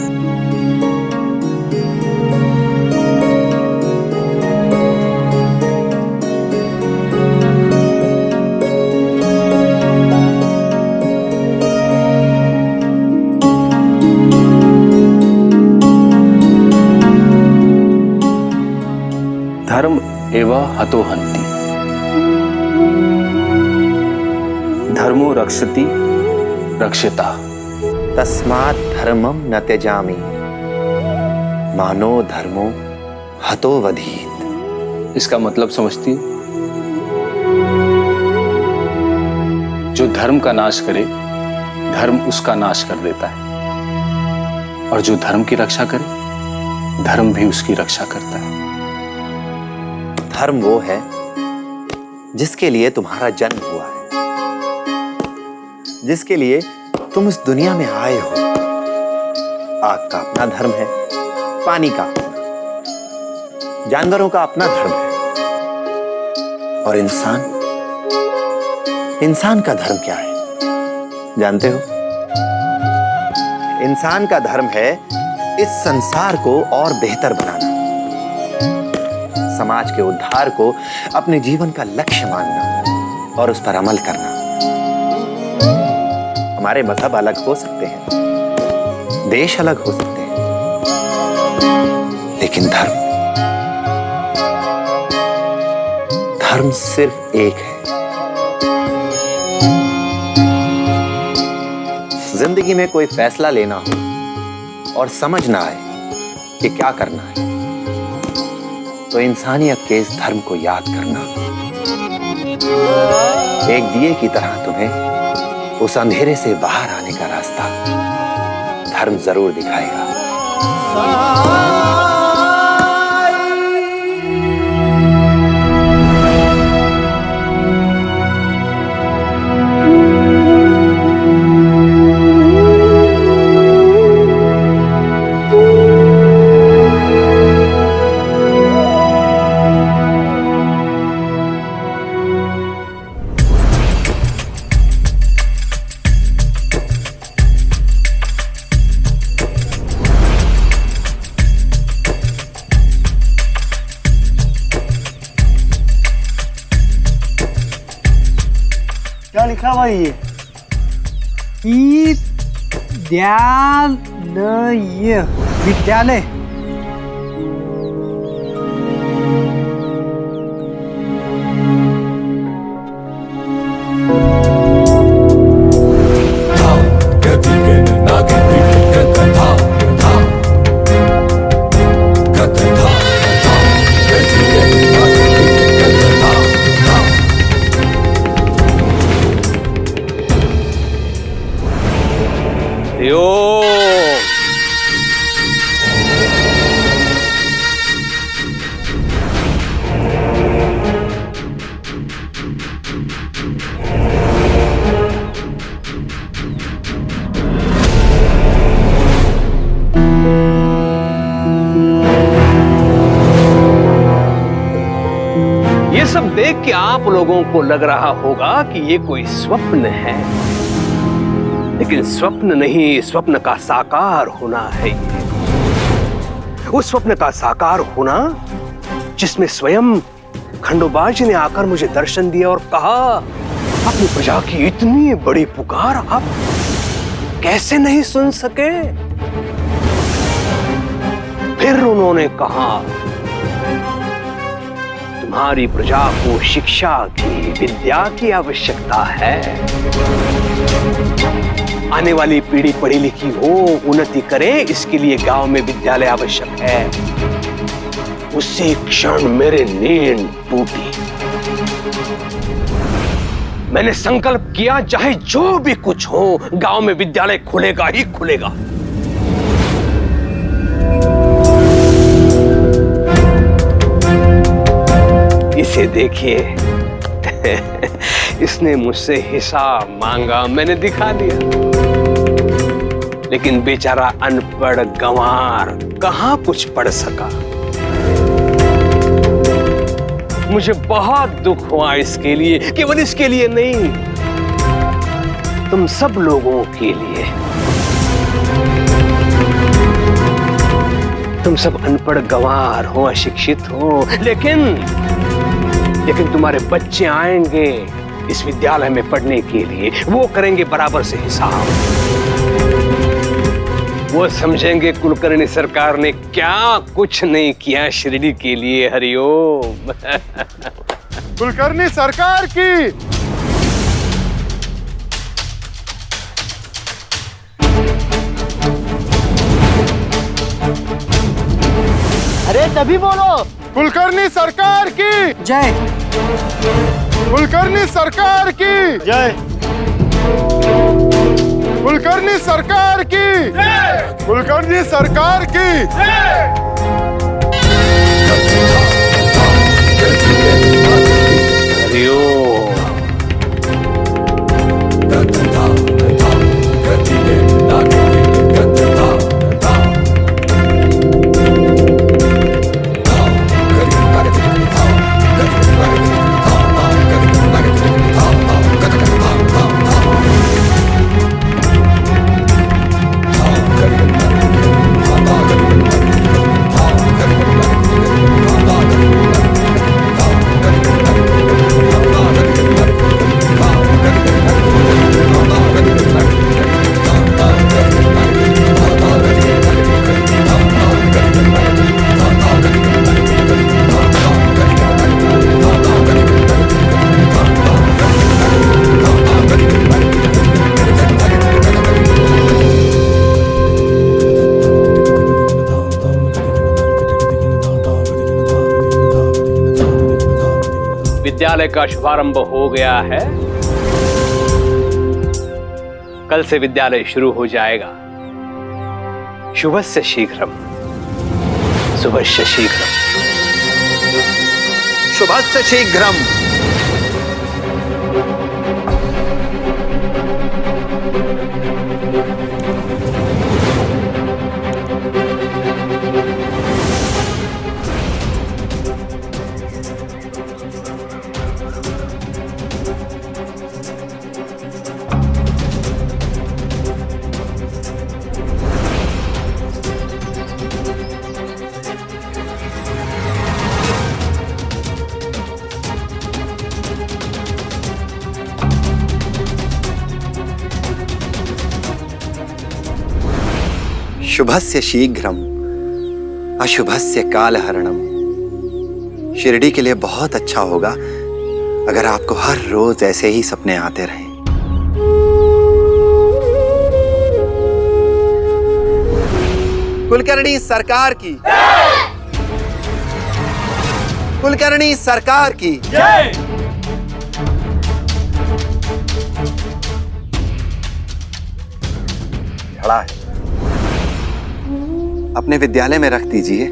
धर्म एव हतो हन्ति, धर्मो रक्षति रक्षिता, तस्मात् धर्मम न त्यजामि, मानो धर्मो हतो वधीत। इसका मतलब समझती हो? जो धर्म का नाश करे धर्म उसका नाश कर देता है, और जो धर्म की रक्षा करे धर्म भी उसकी रक्षा करता है। धर्म वो है जिसके लिए तुम्हारा जन्म हुआ है, जिसके लिए तुम इस दुनिया में आए हो। आग का अपना धर्म है, पानी का अपना, जानवरों का अपना धर्म है, और इंसान का धर्म क्या है जानते हो? इंसान का धर्म है इस संसार को और बेहतर बनाना, समाज के उद्धार को अपने जीवन का लक्ष्य मानना और उस पर अमल करना। हमारे मजहब अलग हो सकते हैं, देश अलग हो सकते हैं, लेकिन धर्म सिर्फ एक है। जिंदगी में कोई फैसला लेना हो और समझ ना आए कि क्या करना है, तो इंसानियत के इस धर्म को याद करना एक दिए की तरह तुम्हें उस अंधेरे से बाहर आने का रास्ता धर्म जरूर दिखाएगा। क्या लिखा भाई ये? विद्यालय। ये सब देख के आप लोगों को लग रहा होगा कि ये कोई स्वप्न है, लेकिन स्वप्न नहीं, स्वप्न का साकार होना है ये। उस स्वप्न का साकार होना जिसमें स्वयं खंडोबाजी ने आकर मुझे दर्शन दिया और कहा, अपनी प्रजा की इतनी बड़ी पुकार आप कैसे नहीं सुन सके? फिर उन्होंने कहा, तुम्हारी प्रजा को शिक्षा की, विद्या की आवश्यकता है। आने वाली पीढ़ी पढ़ी लिखी हो, उन्नति करे, इसके लिए गांव में विद्यालय आवश्यक है। उसी क्षण मेरे नींद टूटी। मैंने संकल्प किया, चाहे जो भी कुछ हो, गांव में विद्यालय खुलेगा ही खुलेगा। इसे देखिए। इसने मुझसे हिसाब मांगा, मैंने दिखा दिया, लेकिन बेचारा अनपढ़ गंवार कहां कुछ पढ़ सका। मुझे बहुत दुख हुआ इसके लिए, केवल इसके लिए नहीं, तुम सब लोगों के लिए। तुम सब अनपढ़ गंवार हो, अशिक्षित हो, लेकिन तुम्हारे बच्चे आएंगे इस विद्यालय में पढ़ने के लिए, वो करेंगे बराबर से हिसाब। वो समझेंगे कुलकर्णी सरकार ने क्या कुछ नहीं किया शिरडी के लिए। हरिओम। कुलकर्णी सरकार की। अरे तभी बोलो। कुलकर्णी सरकार की जय। कुलकर्णी सरकार की जय। कुलकर्णी सरकार की जय। कुलकर्णी सरकार की जय। हरिओम। विद्यालय का शुभारंभ हो गया है। कल से विद्यालय शुरू हो जाएगा। शुभस्य शीघ्रम, शुभस्य शीघ्रम, शुभस्य शीघ्रम। शुभस्य शीघ्रम अशुभस्य कालहरणम। शिरडी के लिए बहुत अच्छा होगा अगर आपको हर रोज ऐसे ही सपने आते रहें। कुलकर्णी सरकार की जय। कुलकर्णी सरकार की जय। घड़ा है, अपने विद्यालय में रख दीजिए,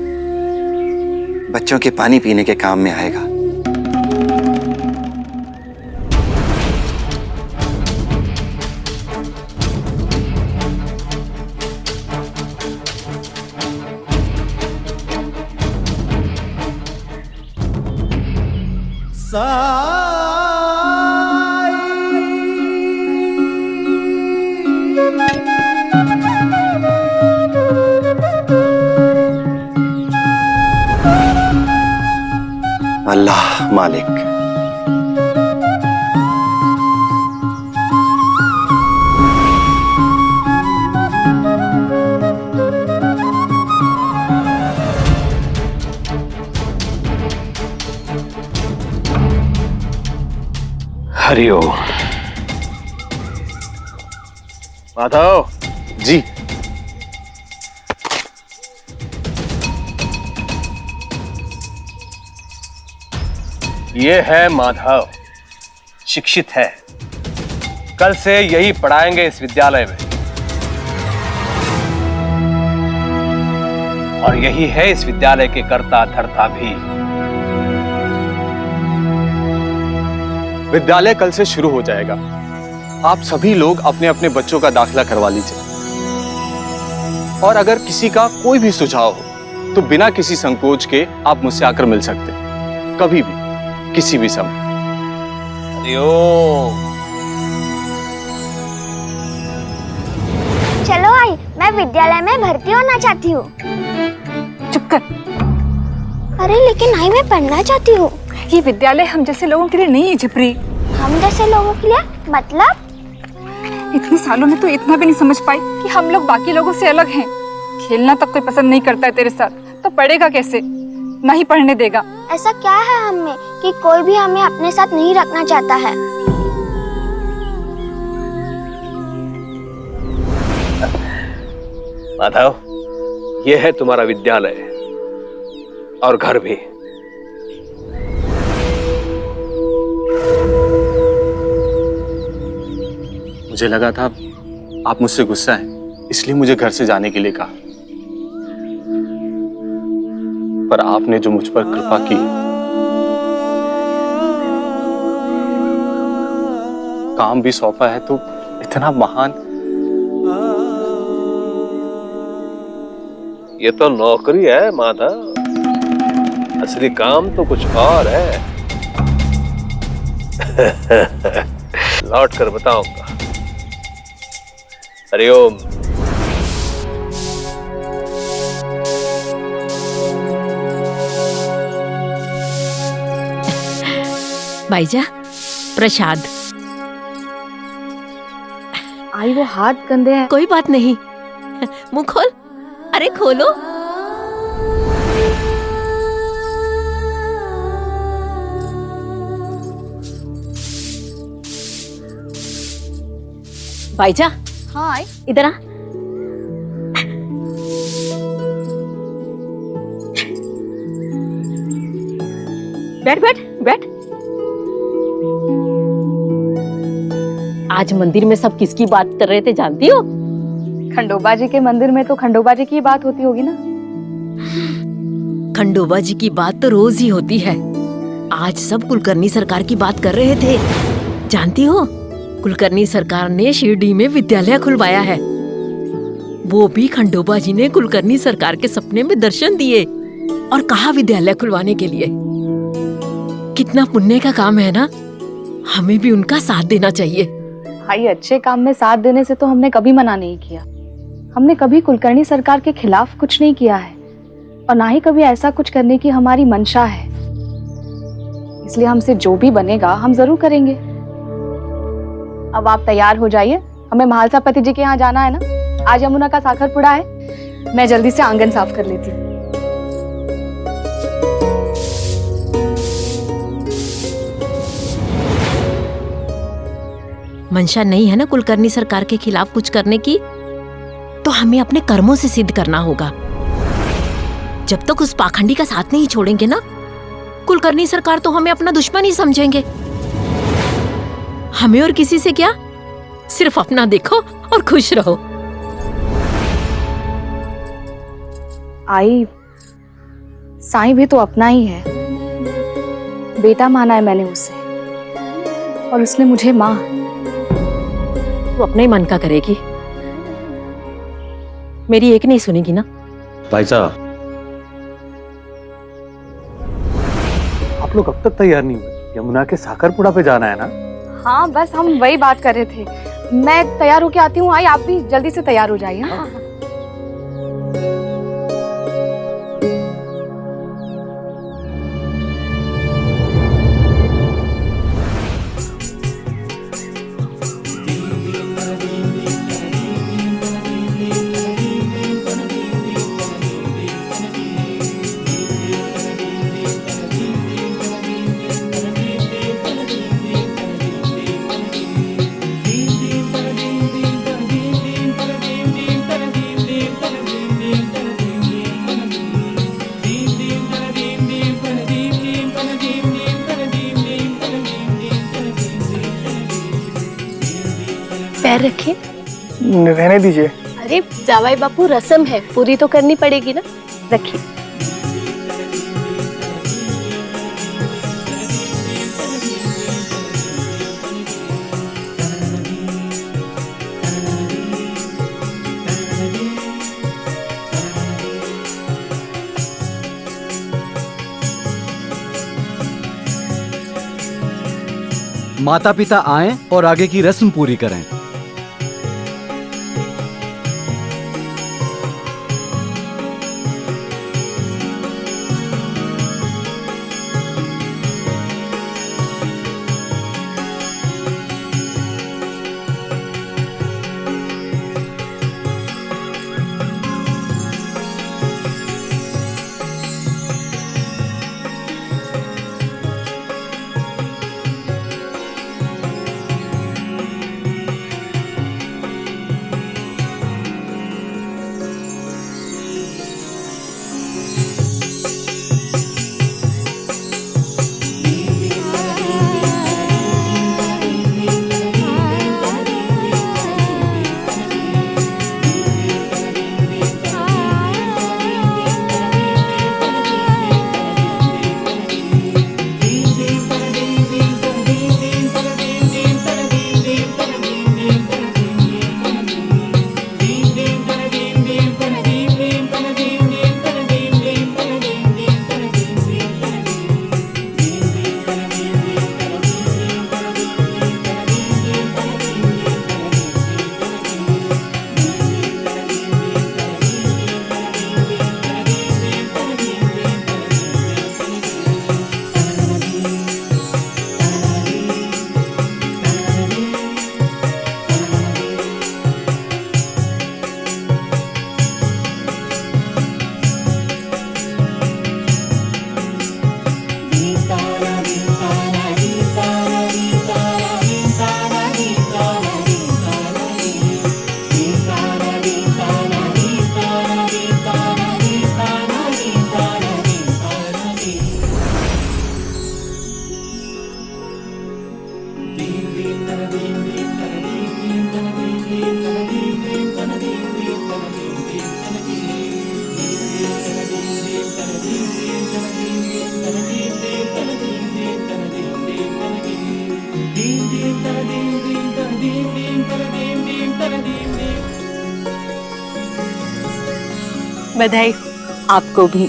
बच्चों के पानी पीने के काम में आएगा। अल्लाह मालिक। हरिओम। माधव जी। ये है माधव, शिक्षित है, कल से यही पढ़ाएंगे इस विद्यालय में, और यही है इस विद्यालय के कर्ता धर्ता भी। विद्यालय कल से शुरू हो जाएगा। आप सभी लोग अपने अपने बच्चों का दाखिला करवा लीजिए। और अगर किसी का कोई भी सुझाव हो तो बिना किसी संकोच के आप मुझसे आकर मिल सकते हैं, कभी भी, किसी भी समय। चलो आई, मैं विद्यालय में भर्ती होना चाहती हूँ। चुप कर। अरे लेकिन आई, मैं पढ़ना चाहती हूँ। ये विद्यालय हम जैसे लोगों के लिए नहीं है झिपरी। हम जैसे लोगों के लिए मतलब? इतने सालों में तो इतना भी नहीं समझ पाई कि हम लोग बाकी लोगों से अलग हैं। खेलना तक कोई पसंद नहीं करता है तेरे साथ, तो पढ़ेगा कैसे? नहीं पढ़ने देगा। ऐसा क्या है हम में कि कोई भी हमें अपने साथ नहीं रखना चाहता है? माधव, ये है तुम्हारा विद्यालय और घर भी। मुझे लगा था आप मुझसे गुस्सा हैं, इसलिए मुझे घर से जाने के लिए कहा। पर आपने जो मुझ पर कृपा की, काम भी सौंपा है तो इतना महान। ये तो नौकरी है माधव, असली काम तो कुछ और है। लौट कर बताऊंगा। हरिओम। भाईजा, प्रसाद। आई, वो हाथ गंदे हैं। कोई बात नहीं, मुंह खोल। अरे खोलो। भाईजा। हाँ आई। इधर आ। बैठ बैठ बैठ। आज मंदिर में सब किसकी बात कर रहे थे जानती हो? खंडोबा जी के मंदिर में तो खंडोबा जी की बात होती होगी ना। खंडोबा जी की बात तो रोज ही होती है। आज सब कुलकर्णी सरकार की बात कर रहे थे। जानती हो, कुलकर्णी सरकार ने शिरडी में विद्यालय खुलवाया है। वो भी खंडोबा जी ने कुलकर्णी सरकार के सपने में दर्शन दिए और कहा विद्यालय खुलवाने के लिए। कितना पुण्य का काम है ना, हमें भी उनका साथ देना चाहिए। भाई, अच्छे काम में साथ देने से तो हमने कभी मना नहीं किया। हमने कभी कुलकर्णी सरकार के खिलाफ कुछ नहीं किया है और ना ही कभी ऐसा कुछ करने की हमारी मंशा है। इसलिए हमसे जो भी बनेगा हम जरूर करेंगे। अब आप तैयार हो जाइए, हमें महालसापति जी के यहाँ जाना है ना। आज यमुना का साखर पुड़ा है, मैं जल्दी से आंगन साफ कर लेती हूँ। मंशा नहीं है ना कुलकर्णी सरकार के खिलाफ कुछ करने की, तो हमें अपने कर्मों से सिद्ध करना होगा। जब तक उस पाखंडी का साथ नहीं छोड़ेंगे ना, कुलकर्णी सरकार तो हमें अपना दुश्मन ही समझेंगे। हमें और किसी से क्या, सिर्फ अपना देखो और खुश रहो। आई, साईं भी तो अपना ही है। बेटा माना है मैंने उसे और उसने मुझे माँ। तू अपने ही मन का करेगी, मेरी एक नहीं सुनेगी ना। भाई साहब, आप लोग अब तक तैयार नहीं हुए? यमुना के साखरपुड़ा पे जाना है ना? हाँ, बस हम वही बात कर रहे थे। मैं तैयार होके आती हूँ। आई, आप भी जल्दी से तैयार हो जाइए। हाँ? पैर रखे। रहने दीजिए। अरे जावाई बापू, रस्म है, पूरी तो करनी पड़ेगी ना। रखिए। माता पिता आएं और आगे की रस्म पूरी करें। बधाई आपको भी।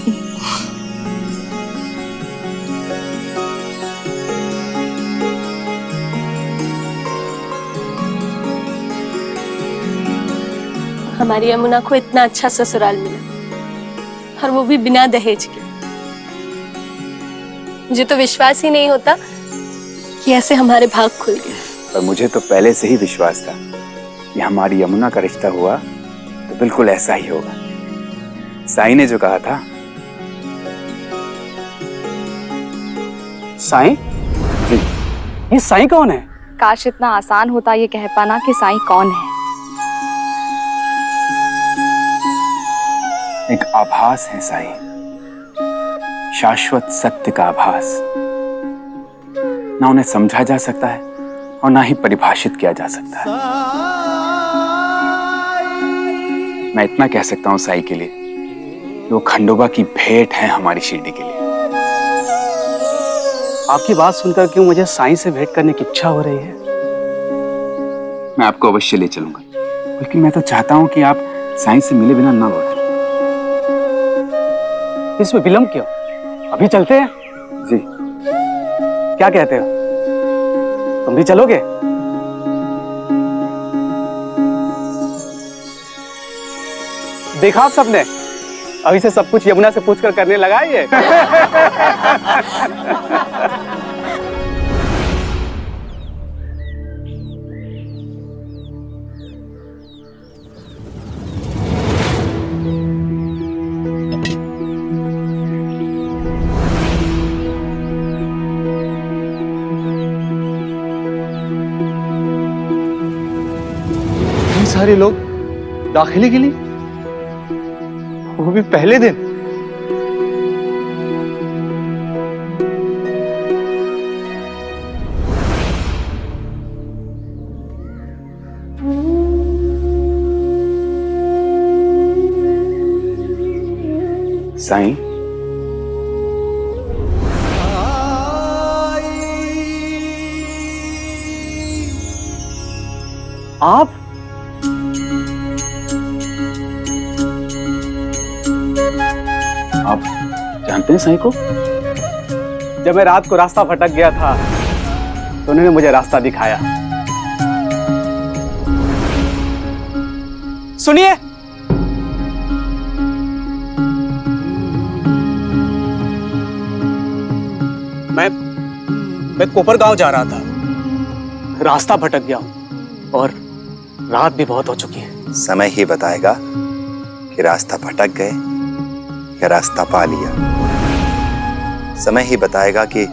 हमारी यमुना को इतना अच्छा ससुराल मिला और वो भी बिना दहेज के। मुझे तो विश्वास ही नहीं होता कि ऐसे हमारे भाग खुल गए। पर मुझे तो पहले से ही विश्वास था कि हमारी यमुना का रिश्ता हुआ तो बिल्कुल ऐसा ही होगा। साईं ने जो कहा था। साईं? जी। ये साईं कौन है? काश इतना आसान होता ये कह पाना कि साईं कौन है। एक आभास है साईं, शाश्वत सत्य का आभास। ना उन्हें समझा जा सकता है और ना ही परिभाषित किया जा सकता है। मैं इतना कह सकता हूं साईं के लिए, वो खंडोबा की भेंट है हमारी शिरडी के लिए। आपकी बात सुनकर क्यों मुझे साईं से भेंट करने की इच्छा हो रही है। मैं आपको अवश्य ले चलूंगा, लेकिन मैं तो चाहता हूं कि आप साईं से मिले बिना ना लौटें। इसमें विलंब क्यों? अभी चलते हैं। जी। क्या कहते हो, तुम भी चलोगे? देखा आप सबने, अभी से सब कुछ यमुना से पूछकर करने लगा है ये। सारे लोग दाखिले के लिए, वो भी पहले दिन। साईं, आप? आप जानते हैं साईं को? जब मैं रात को रास्ता भटक गया था तो उन्होंने मुझे रास्ता दिखाया। सुनिए, मैं कोपरगांव जा रहा था, रास्ता भटक गया हूं और रात भी बहुत हो चुकी है। समय ही बताएगा कि रास्ता भटक गए या रास्ता पा लिया। समय ही बताएगा कि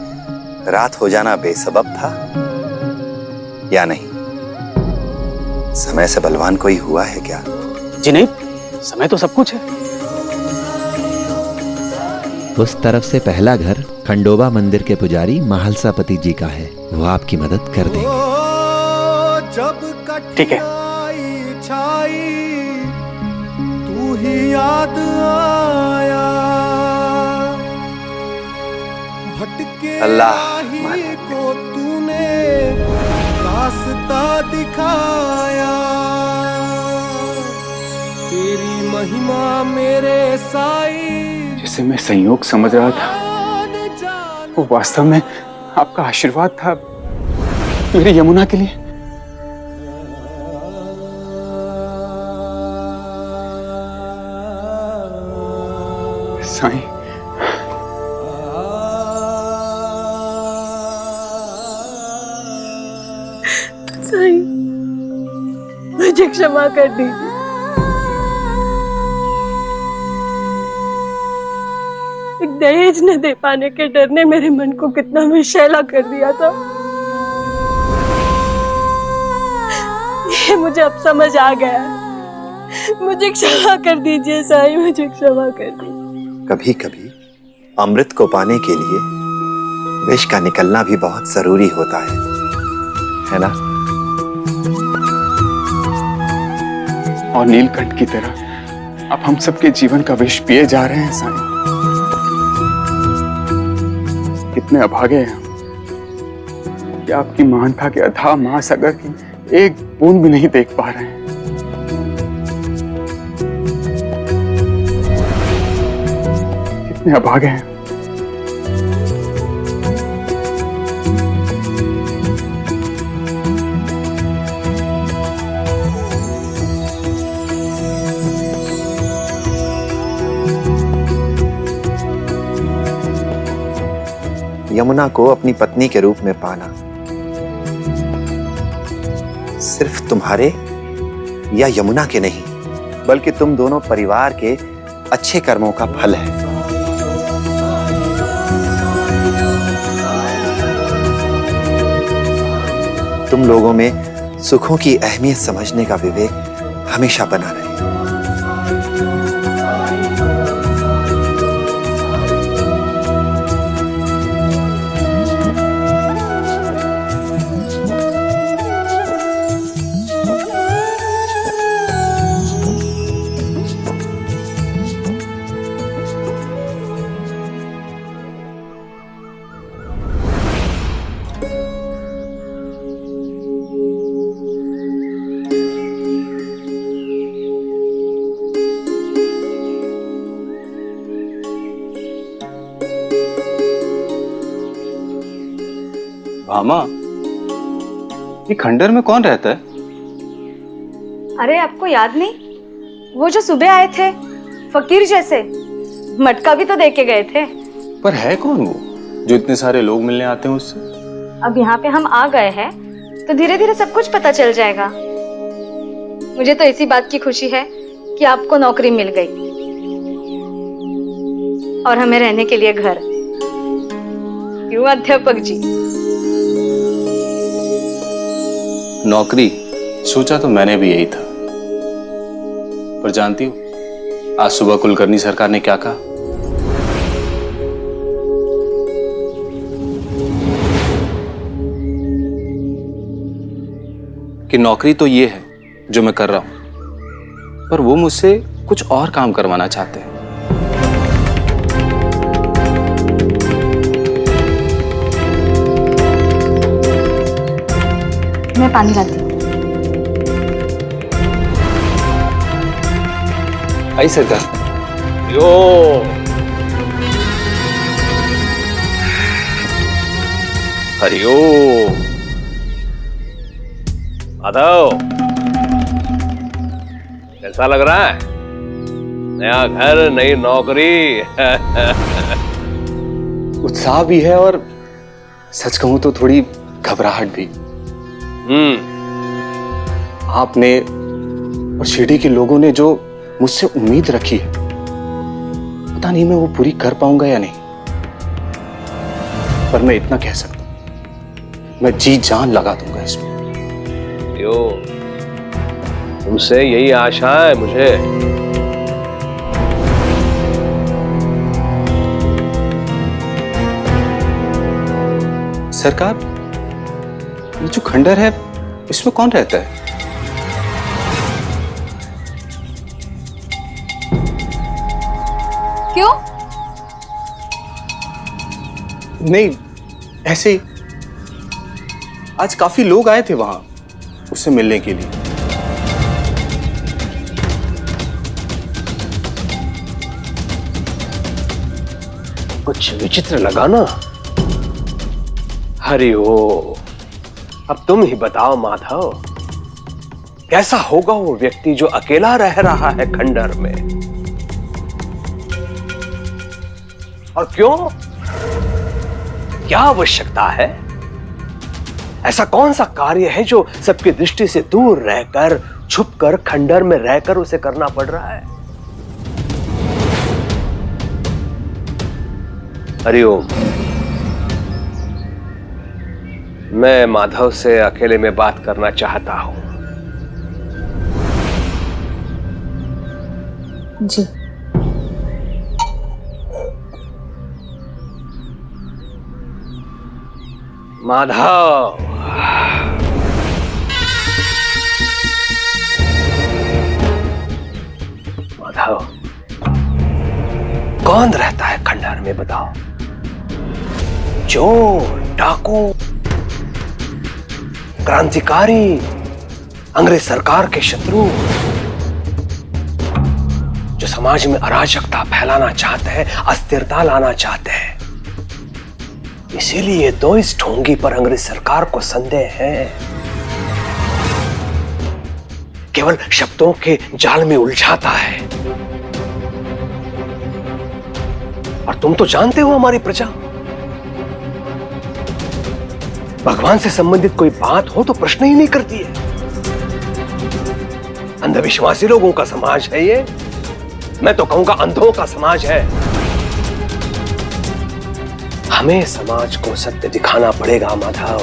रात हो जाना बेसबब था या नहीं। समय से बलवान कोई हुआ है क्या? जी नहीं, समय तो सब कुछ है। उस तरफ से पहला घर खंडोबा मंदिर के पुजारी महालसापति जी का है, वो आपकी मदद कर देंगे। ठीक है। तू ही याद आया, भटके अल्लाह को तूने रास्ता दिखाया, तेरी महिमा मेरे साईं। जिसे मैं संयोग समझ रहा था वो वास्तव में आपका आशीर्वाद था मेरी यमुना के लिए। साईं, साईं, मुझे क्षमा कर दीजिए। एक दहेज न दे पाने के डर ने मेरे मन को कितना विषैला कर दिया था। ये मुझे अब समझ आ गया। मुझे क्षमा कर दीजिए साईं, मुझे क्षमा कर दीजिए। कभी कभी अमृत को पाने के लिए विष का निकलना भी बहुत जरूरी होता है ना? और नीलकंठ की तरह अब हम सबके जीवन का विष पिए जा रहे हैं साईं। कितने अभागे हैं हम कि आपकी महानता के अथाह महासागर की एक बूंद भी नहीं देख पा रहे हैं। कितने अभागे हैं। यमुना को अपनी पत्नी के रूप में पाना सिर्फ तुम्हारे या यमुना के नहीं, बल्कि तुम दोनों परिवार के अच्छे कर्मों का फल है। तुम लोगों में सुखों की अहमियत समझने का विवेक हमेशा बना रहे। भामा, ये खंडर में कौन रहता है? अरे आपको याद नहीं, वो जो सुबह आए थे फकीर जैसे, मटका भी तो दे के गए थे। पर है कौन वो जो इतने सारे लोग मिलने आते हैं उससे? अब यहाँ पे हम आ गए हैं तो धीरे धीरे सब कुछ पता चल जाएगा। मुझे तो इसी बात की खुशी है कि आपको नौकरी मिल गई और हमें रहने के लिए घर। क्यों अध्यापक जी? नौकरी सोचा तो मैंने भी यही था, पर जानती हो आज सुबह कुलकर्णी सरकार ने क्या कहा? कि नौकरी तो ये है जो मैं कर रहा हूं, पर वो मुझसे कुछ और काम करवाना चाहते हैं। मैं पानी लाती हूँ। आई सरकार। यो हरिओम। माधव, कैसा लग रहा है? नया घर, नई नौकरी। उत्साह भी है और सच कहूं तो थोड़ी घबराहट भी। आपने और शिरडी के लोगों ने जो मुझसे उम्मीद रखी है, पता नहीं मैं वो पूरी कर पाऊंगा या नहीं। पर मैं इतना कह सकता हूं, मैं जी जान लगा दूंगा इसमें। यो, तुमसे यही आशा है मुझे। सरकार, ये जो खंडर है इसमें कौन रहता है? क्यों? नहीं, ऐसे ही। आज काफी लोग आए थे वहां उससे मिलने के लिए। कुछ विचित्र लगा ना? हरि हो, अब तुम ही बताओ माधव, कैसा होगा वो व्यक्ति जो अकेला रह रहा है खंडर में? और क्यों? क्या आवश्यकता है? ऐसा कौन सा कार्य है जो सबकी दृष्टि से दूर रहकर, छुपकर, खंडर में रहकर उसे करना पड़ रहा है? हरिओम, मैं माधव से अकेले में बात करना चाहता हूं। जी। माधव, माधव, कौन रहता है खंडर में बताओ? चोर, डाकू, क्रांतिकारी, अंग्रेज सरकार के शत्रु, जो समाज में अराजकता फैलाना चाहते हैं, अस्थिरता लाना चाहते हैं। इसीलिए तो इस ढोंगी पर अंग्रेज सरकार को संदेह है। केवल शब्दों के जाल में उलझाता है। और तुम तो जानते हो हमारी प्रजा, भगवान से संबंधित कोई बात हो तो प्रश्न ही नहीं करती है। अंधविश्वासी लोगों का समाज है ये। मैं तो कहूंगा अंधों का समाज है। हमें समाज को सत्य दिखाना पड़ेगा माधव,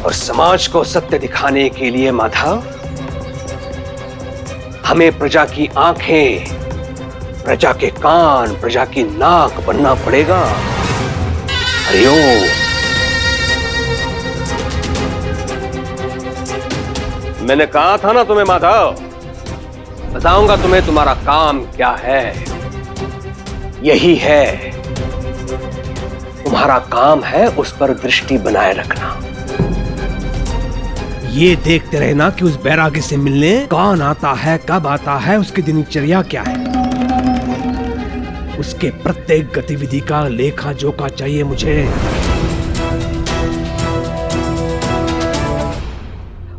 और समाज को सत्य दिखाने के लिए माधव, हमें प्रजा की आंखें, प्रजा के कान, प्रजा की नाक बनना पड़ेगा। हरिओम। मैंने कहा था ना तुम्हें माधव, बताऊंगा तुम्हें तुम्हारा काम क्या है। यही है, तुम्हारा काम है उस पर दृष्टि बनाए रखना। ये देखते रहना कि उस बैरागी से मिलने कौन आता है, कब आता है, उसकी दिनचर्या क्या है। उसके प्रत्येक गतिविधि का लेखा जोखा चाहिए मुझे।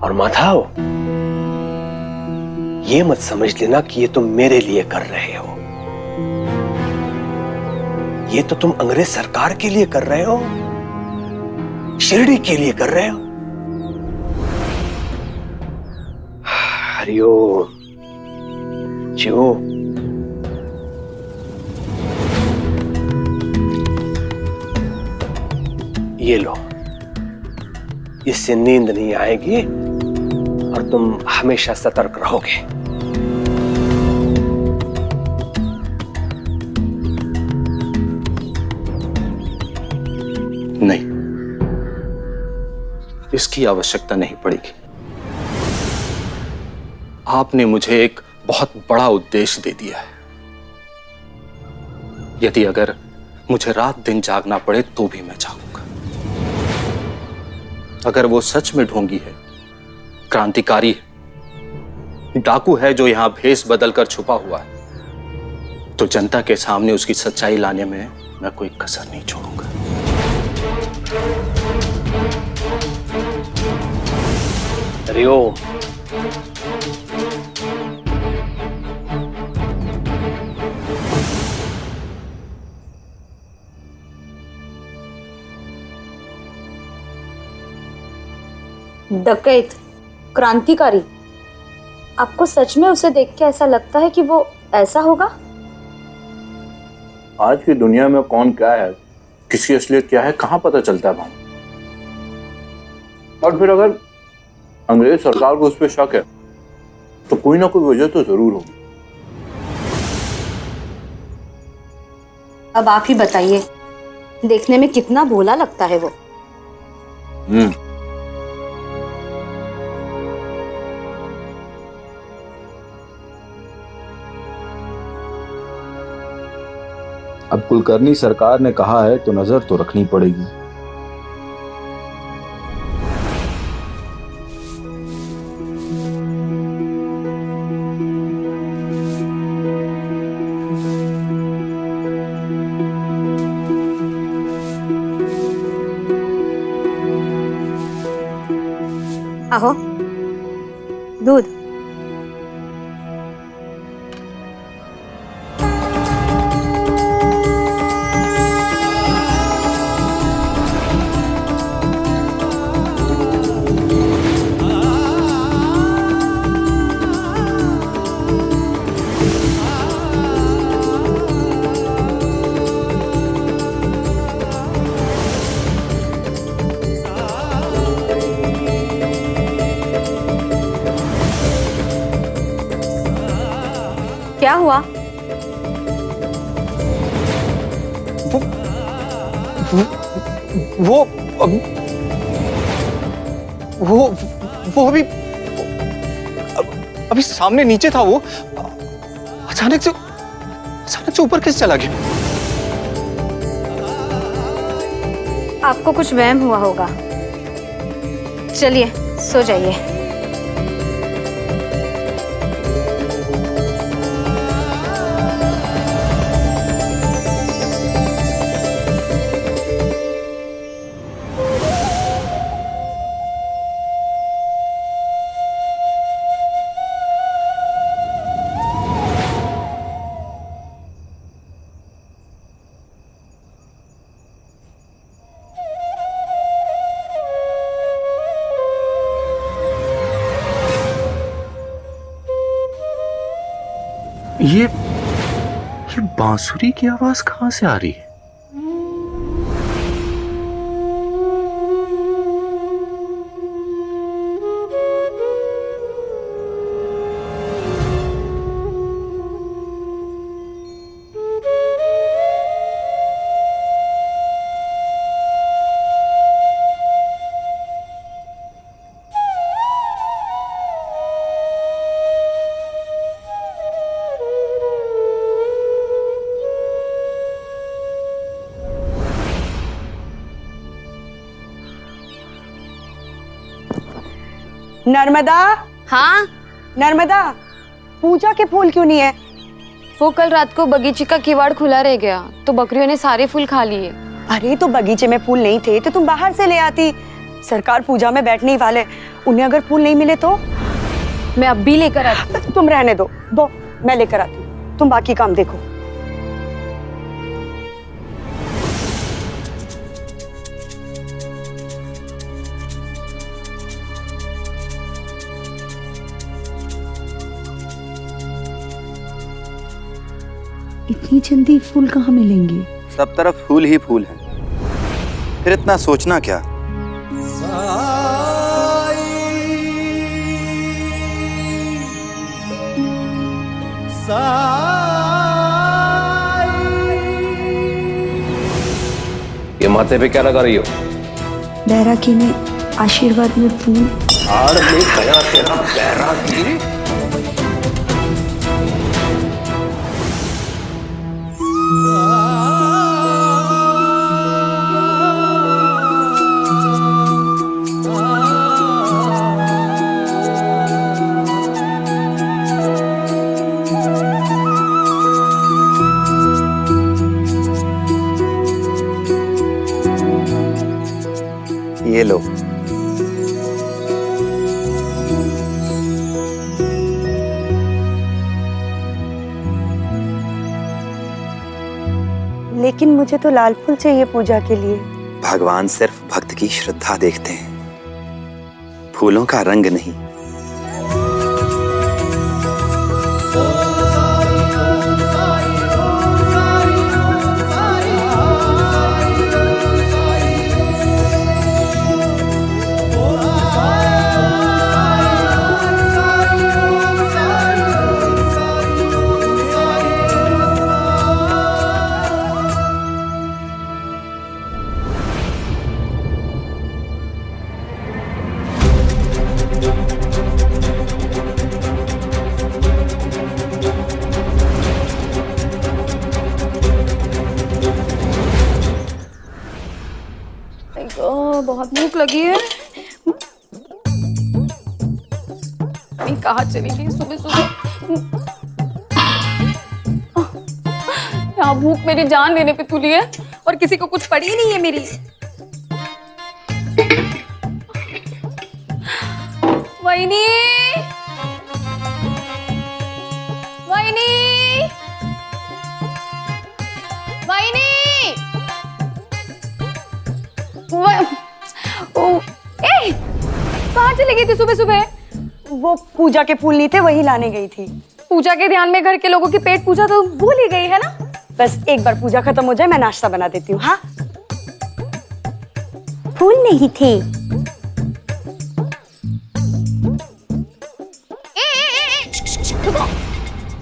और माधव, ये मत समझ लेना कि ये तुम मेरे लिए कर रहे हो। ये तो तुम अंग्रेज सरकार के लिए कर रहे हो, शिरडी के लिए कर रहे हो। हरिओम। जियो। ये लो, इससे नींद नहीं आएगी और तुम हमेशा सतर्क रहोगे। नहीं, इसकी आवश्यकता नहीं पड़ेगी। आपने मुझे एक बहुत बड़ा उद्देश्य दे दिया है। यदि अगर मुझे रात दिन जागना पड़े तो भी मैं जागूंगा। अगर वो सच में ढोंगी है, क्रांतिकारी है, डाकू है जो यहां भेष बदलकर छुपा हुआ है, तो जनता के सामने उसकी सच्चाई लाने में मैं कोई कसर नहीं छोड़ूंगा। हरिओम। डकैत, क्रांतिकारी, आपको सच में उसे देख के ऐसा लगता है कि वो ऐसा होगा? आज की दुनिया में कौन क्या है, किसकी असलियत क्या है, कहाँ पता चलता है भाई। और फिर अगर अंग्रेज सरकार को उस पर शक है तो कोई ना कोई वजह तो जरूर होगी। अब आप ही बताइए, देखने में कितना भोला लगता है वो। अब कुलकर्णी सरकार ने कहा है तो नजर तो रखनी पड़ेगी। आहो, दूध। क्या हुआ? वो अभी सामने नीचे था। वो अचानक से ऊपर कैसे चला गया? आपको कुछ वहम हुआ होगा। चलिए सो जाइए। ये बांसुरी की आवाज कहां से आ रही है? नर्मदा। हाँ नर्मदा, पूजा के फूल क्यों नहीं है? वो कल रात को बगीचे का किवाड़ खुला रह गया तो बकरियों ने सारे फूल खा लिए। अरे तो बगीचे में फूल नहीं थे तो तुम बाहर से ले आती। सरकार पूजा में बैठने ही वाले, उन्हें अगर फूल नहीं मिले तो? मैं अब भी लेकर आती। तुम रहने दो, मैं लेकर आती हूँ। तुम बाकी काम देखो। इतनी जल्दी फूल कहाँ मिलेंगे? सब तरफ फूल ही फूल हैं। फिर इतना सोचना क्या? ये माथे पे क्या लगा रही हो? बैरागी में आशीर्वाद में फूल। आड़ में गया तेरा बैरागी। ये लो। लेकिन मुझे तो लाल फूल चाहिए पूजा के लिए। भगवान सिर्फ भक्त की श्रद्धा देखते हैं, फूलों का रंग नहीं। बहुत भूख लगी है। कहाँ चली गई सुबह सुबह? यहाँ भूख मेरी जान लेने पे तुली है और किसी को कुछ पड़ी नहीं है मेरी। वैनी, वैनी, वैनी, कहाँ चली गई थी सुबह सुबह? वो पूजा के फूल नहीं थे, वही लाने गई थी। पूजा के ध्यान में घर के लोगों की पेट पूजा तो भूल ही गई है ना। बस एक बार पूजा खत्म हो जाए, मैं नाश्ता बना देती हूँ। हाँ, फूल नहीं थे।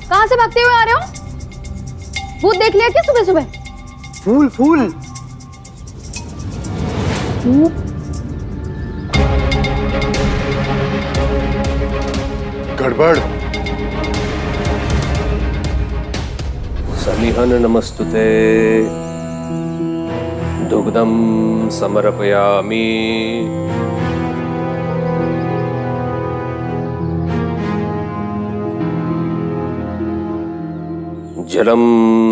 कहाँ से भागते हुए आ रहे हो? भूत देख लिया क्या सुबह सुबह? फूल फूल गड़बड़। समिहन नमस्तुते, दुग्धम समर्पयामि। जलम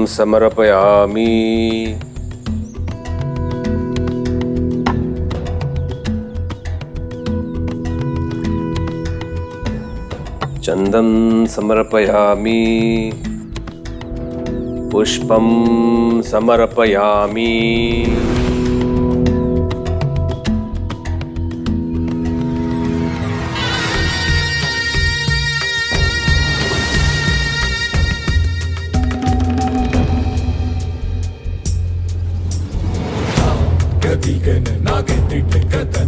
समर्पयामि। चंदन समर्पयामि। पुष्पम समर्पयामि।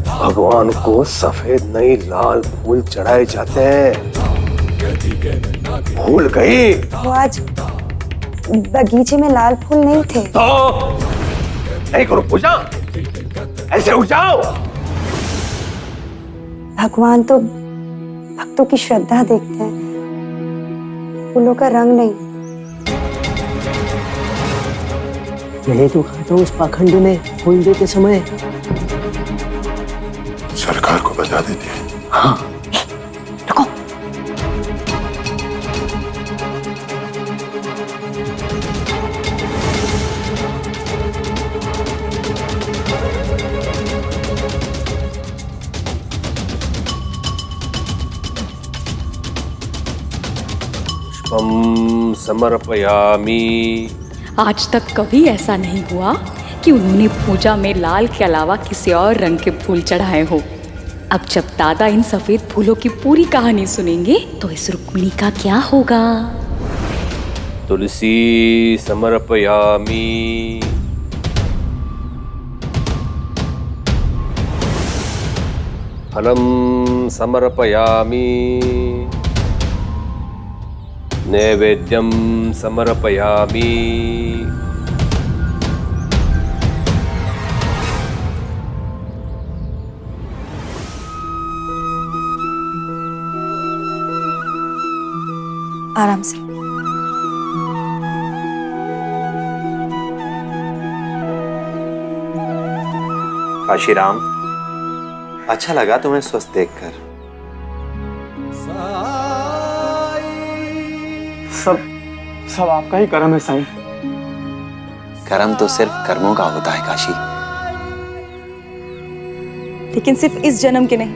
भगवान को सफेद नहीं लाल फूल चढ़ाए जाते हैं। भूल गई? वो आज बगीचे में लाल फूल नहीं थे। तो नहीं करो पूजा, ऐसे उठ जाओ। भगवान तो भक्तों की श्रद्धा देखते हैं, फूलों का रंग नहीं। यही तो खाता हूँ उस पाखंडी ने फूल देते समय। सरकार को बता देते हैं। हाँ, रुको। पुष्पम समर्पयामि। आज तक कभी ऐसा नहीं हुआ कि उन्होंने पूजा में लाल के अलावा किसी और रंग के फूल चढ़ाए हो। अब जब दादा इन सफेद फूलों की पूरी कहानी सुनेंगे तो इस रुक्मिणी का क्या होगा? तुलसी समर्पयामि। फलम समर्पयामि। नैवेद्यम समर्पयामि। आराम से। काशीराम, अच्छा लगा तुम्हें स्वस्थ देखकर। सब आपका ही कर्म है साईं। कर्म तो सिर्फ कर्मों का होता है काशी। लेकिन सिर्फ इस जन्म के नहीं,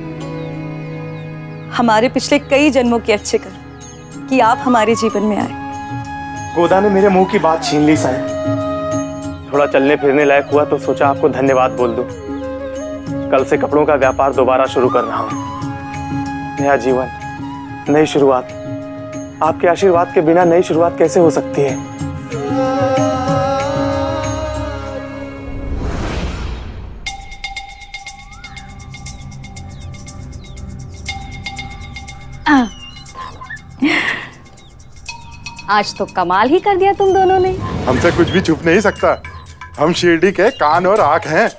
हमारे पिछले कई जन्मों के अच्छे कर्म कि आप हमारे जीवन में आए। गोदा ने मेरे मुंह की बात छीन ली साईं। थोड़ा चलने फिरने लायक हुआ तो सोचा आपको धन्यवाद बोल दूं। कल से कपड़ों का व्यापार दोबारा शुरू कर रहा हूं। नया जीवन, नई शुरुआत। आपके आशीर्वाद के बिना नई शुरुआत कैसे हो सकती है? आज तो कमाल ही कर दिया तुम दोनों ने। हमसे कुछ भी छुप नहीं सकता। हम शिरडी के कान और आंख हैं।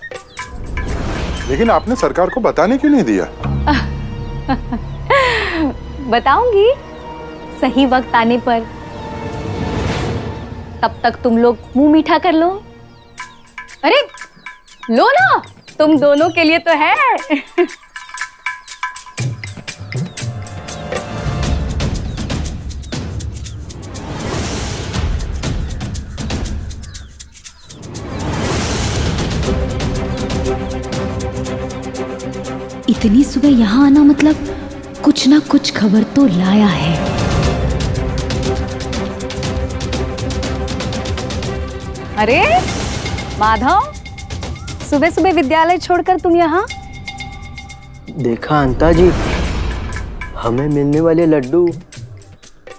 लेकिन आपने सरकार को बताने क्यों नहीं दिया? बताऊंगी सही वक्त आने पर। तब तक तुम लोग मुंह मीठा कर लो। अरे लो ना, तुम दोनों के लिए तो है। इतनी सुबह यहाँ आना मतलब कुछ ना कुछ खबर तो लाया है। अरे माधव, सुबह सुबह विद्यालय छोड़कर तुम यहाँ? देखा अंता जी, हमें मिलने वाले लड्डू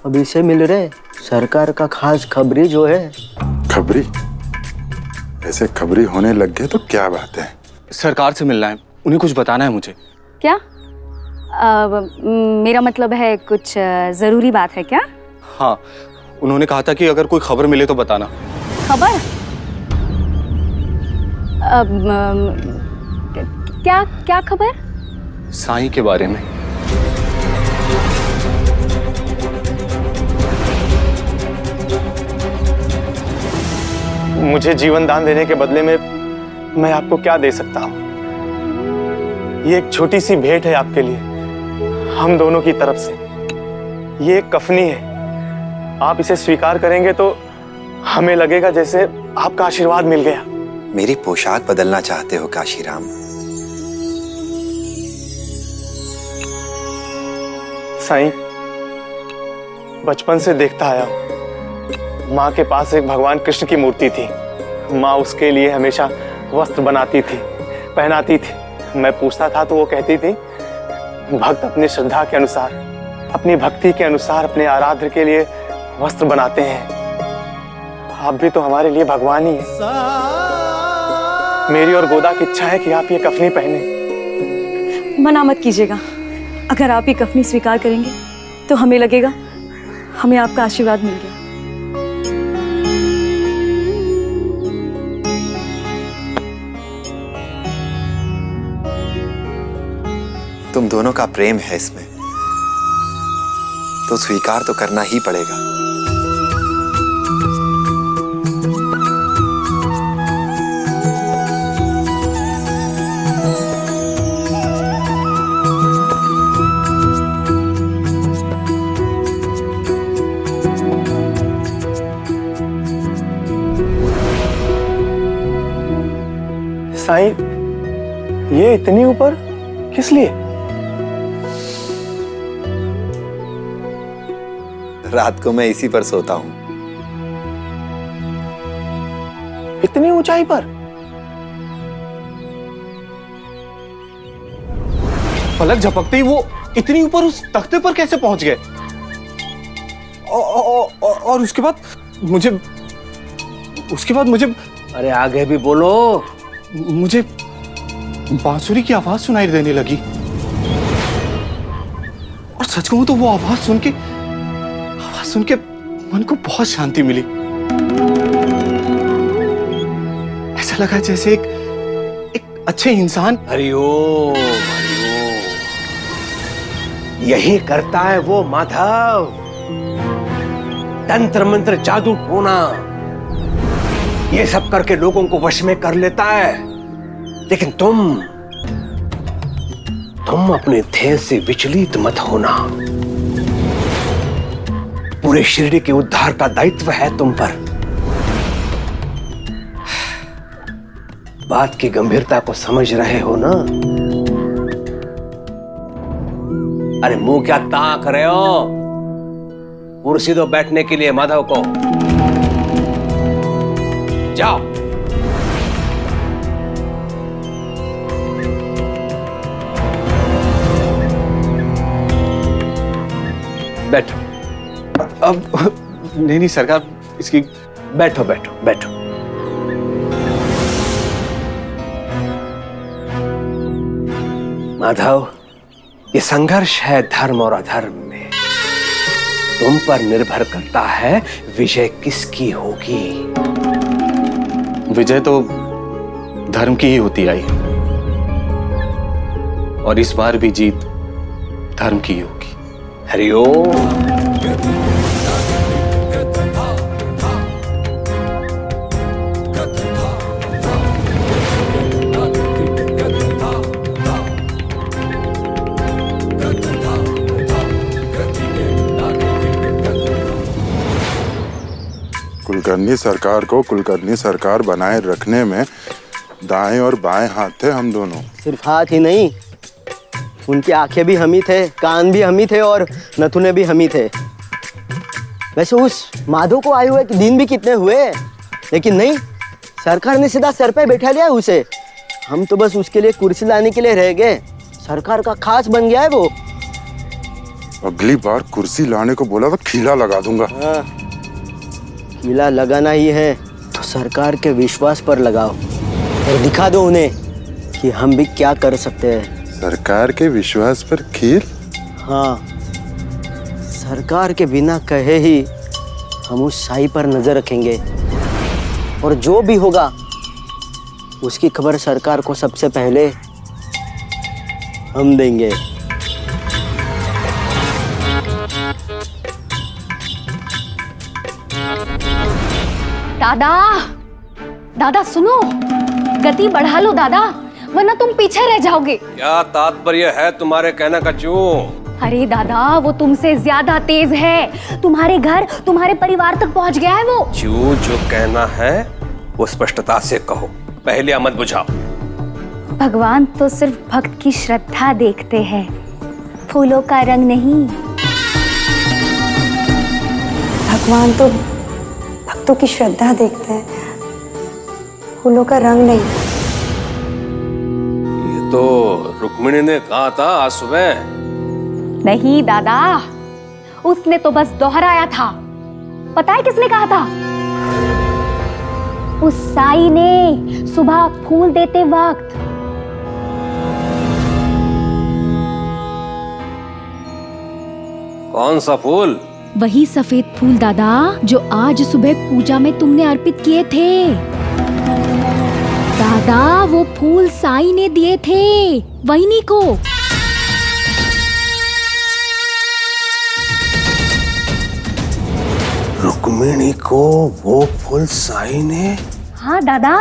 अभी से मिल रहे। सरकार का खास खबरी जो है। खबरी? ऐसे खबरी होने लग गए तो क्या बात है? सरकार से मिलना है, उन्हें कुछ बताना है मुझे। क्या? मेरा मतलब है कुछ जरूरी बात है क्या? हाँ, उन्होंने कहा था कि अगर कोई खबर मिले तो बताना। खबर? क्या क्या खबर? साईं के बारे में। मुझे जीवन दान देने के बदले में मैं आपको क्या दे सकता हूँ? ये एक छोटी सी भेंट है आपके लिए, हम दोनों की तरफ से। ये एक कफनी है। आप इसे स्वीकार करेंगे तो हमें लगेगा जैसे आपका आशीर्वाद मिल गया। मेरी पोशाक बदलना चाहते हो काशीराम? साईं, बचपन से देखता आया हूं, माँ के पास एक भगवान कृष्ण की मूर्ति थी। माँ उसके लिए हमेशा वस्त्र बनाती थी, पहनाती थी। मैं पूछता था तो वो कहती थी, भक्त अपनी श्रद्धा के अनुसार, अपनी भक्ति के अनुसार अपने आराध्य के लिए वस्त्र बनाते हैं। आप भी तो हमारे लिए भगवान ही हैं। मेरी और गोदा की इच्छा है कि आप ये कफनी पहने। मना मत कीजिएगा। अगर आप ये कफनी स्वीकार करेंगे तो हमें लगेगा हमें आपका आशीर्वाद मिल गया। तुम दोनों का प्रेम है इसमें, तो स्वीकार तो करना ही पड़ेगा। साईं, ये इतनी ऊपर किस लिए? रात को मैं इसी पर सोता हूं। इतनी ऊंचाई पर? पलक झपकते ही वो इतनी ऊपर उस तख्ते पर कैसे पहुंच गए? और उसके बाद मुझे अरे आगे भी बोलो। मुझे बांसुरी की आवाज सुनाई देने लगी, और सच कहूं तो वो आवाज सुन के मन को बहुत शांति मिली। ऐसा लगा जैसे एक अच्छे इंसान। हरिओम हरिओम। यही करता है वो माधव, तंत्र मंत्र जादू टोना, ये सब करके लोगों को वश में कर लेता है। लेकिन तुम अपने ध्येय से विचलित मत होना। पूरे शिरडी के उद्धार का दायित्व है तुम पर। बात की गंभीरता को समझ रहे हो ना? अरे मुंह क्या ताक रहे हो? कुर्सी दो बैठने के लिए माधव को। जाओ बैठो। अब नहीं सरकार, इसकी बैठो बैठो बैठो। माधव, ये संघर्ष है धर्म और अधर्म में। तुम पर निर्भर करता है विजय किसकी होगी। विजय तो धर्म की ही होती आई और इस बार भी जीत धर्म की ही होगी। हरिओम। कुलकर्णी सरकार को कुलकर्णी सरकार बनाए रखने में दाएं और बाएं हाथ थे हम दोनों। सिर्फ हाथ ही नहीं, उनकी आंखें भी हम ही थे, कान भी हम ही थे और नथुने भी हम ही थे। वैसे उस माधव को आए हुए दिन भी कितने हुए, लेकिन नहीं, सरकार ने सीधा सर पे बैठा लिया उसे। हम तो बस उसके लिए कुर्सी लाने के लिए रह गए। सरकार का खास बन गया है वो। अगली बार कुर्सी लाने को बोला तो खीला लगा दूंगा। खीला लगाना ही है तो सरकार के विश्वास पर लगाओ और दिखा दो उन्हें कि हम भी क्या कर सकते हैं। सरकार के विश्वास पर खील? हाँ, सरकार के बिना कहे ही हम उस साई पर नजर रखेंगे और जो भी होगा उसकी खबर सरकार को सबसे पहले हम देंगे। दादा, दादा सुनो, गति बढ़ा लो दादा, वरना तुम पीछे रह जाओगे। क्या तात्पर्य है तुम्हारे कहने का क्यों? अरे दादा, वो तुमसे ज्यादा तेज है। तुम्हारे घर, तुम्हारे परिवार तक पहुंच गया है वो। जो कहना है वो स्पष्टता से कहो, पहले मत बुझाओ। भगवान तो सिर्फ भक्त की श्रद्धा देखते हैं, फूलों का रंग नहीं। भगवान तो भक्तों की श्रद्धा देखते हैं, फूलों का रंग नहीं। ये तो रुक्मिणी ने कहा था आज सुबह। नहीं दादा, उसने तो बस दोहराया था। पता है किसने कहा था? उस साई ने सुबह फूल देते वक्त। कौन सा फूल? वही सफेद फूल दादा, जो आज सुबह पूजा में तुमने अर्पित किए थे। दादा, वो फूल साई ने दिए थे वहीनी को। रुक्मिणी को वो फूल साई ने? हाँ दादा।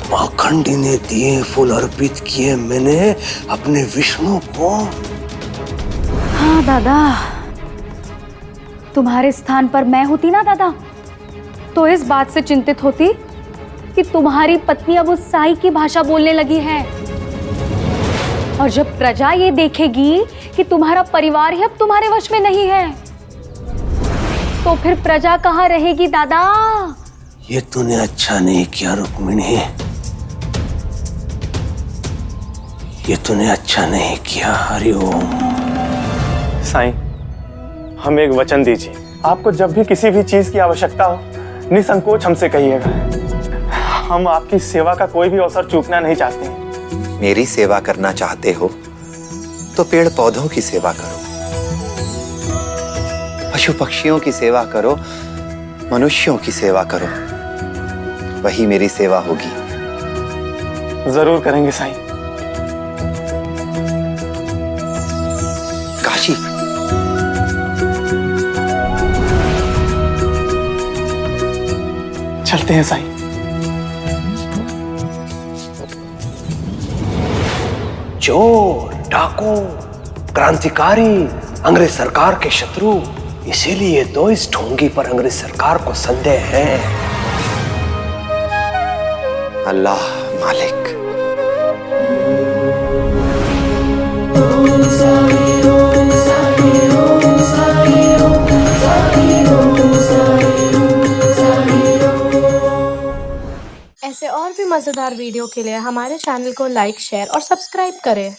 पाखंडी ने दिए फूल अर्पित किए मैंने अपने विष्णु को। हाँ दादा, तुम्हारे स्थान पर मैं होती ना दादा, तो इस बात से चिंतित होती कि तुम्हारी पत्नी अब उस साई की भाषा बोलने लगी है। और जब प्रजा ये देखेगी कि तुम्हारा परिवार ही अब तुम्हारे वश में नहीं है, तो फिर प्रजा कहाँ रहेगी दादा? ये तूने अच्छा नहीं किया रुक्मिणी, ये तूने अच्छा नहीं किया। हरिओम। साईं, हमें एक वचन दीजिए। आपको जब भी किसी भी चीज की आवश्यकता हो, निसंकोच हमसे कहिएगा। हम आपकी सेवा का कोई भी अवसर चूकना नहीं चाहते। मेरी सेवा करना चाहते हो तो पेड़ पौधों की सेवा करो, पशु पक्षियों की सेवा करो, मनुष्यों की सेवा करो, वही मेरी सेवा होगी। जरूर करेंगे साईं। काशी, चलते हैं साईं। चोर, डाकू, क्रांतिकारी, अंग्रेज सरकार के शत्रु, इसीलिए तो इस ढोंगी पर अंग्रेज सरकार को संदेह है। अल्लाह मालिक। ऐसे और भी मज़ेदार वीडियो के लिए हमारे चैनल को लाइक, शेयर और सब्सक्राइब करें।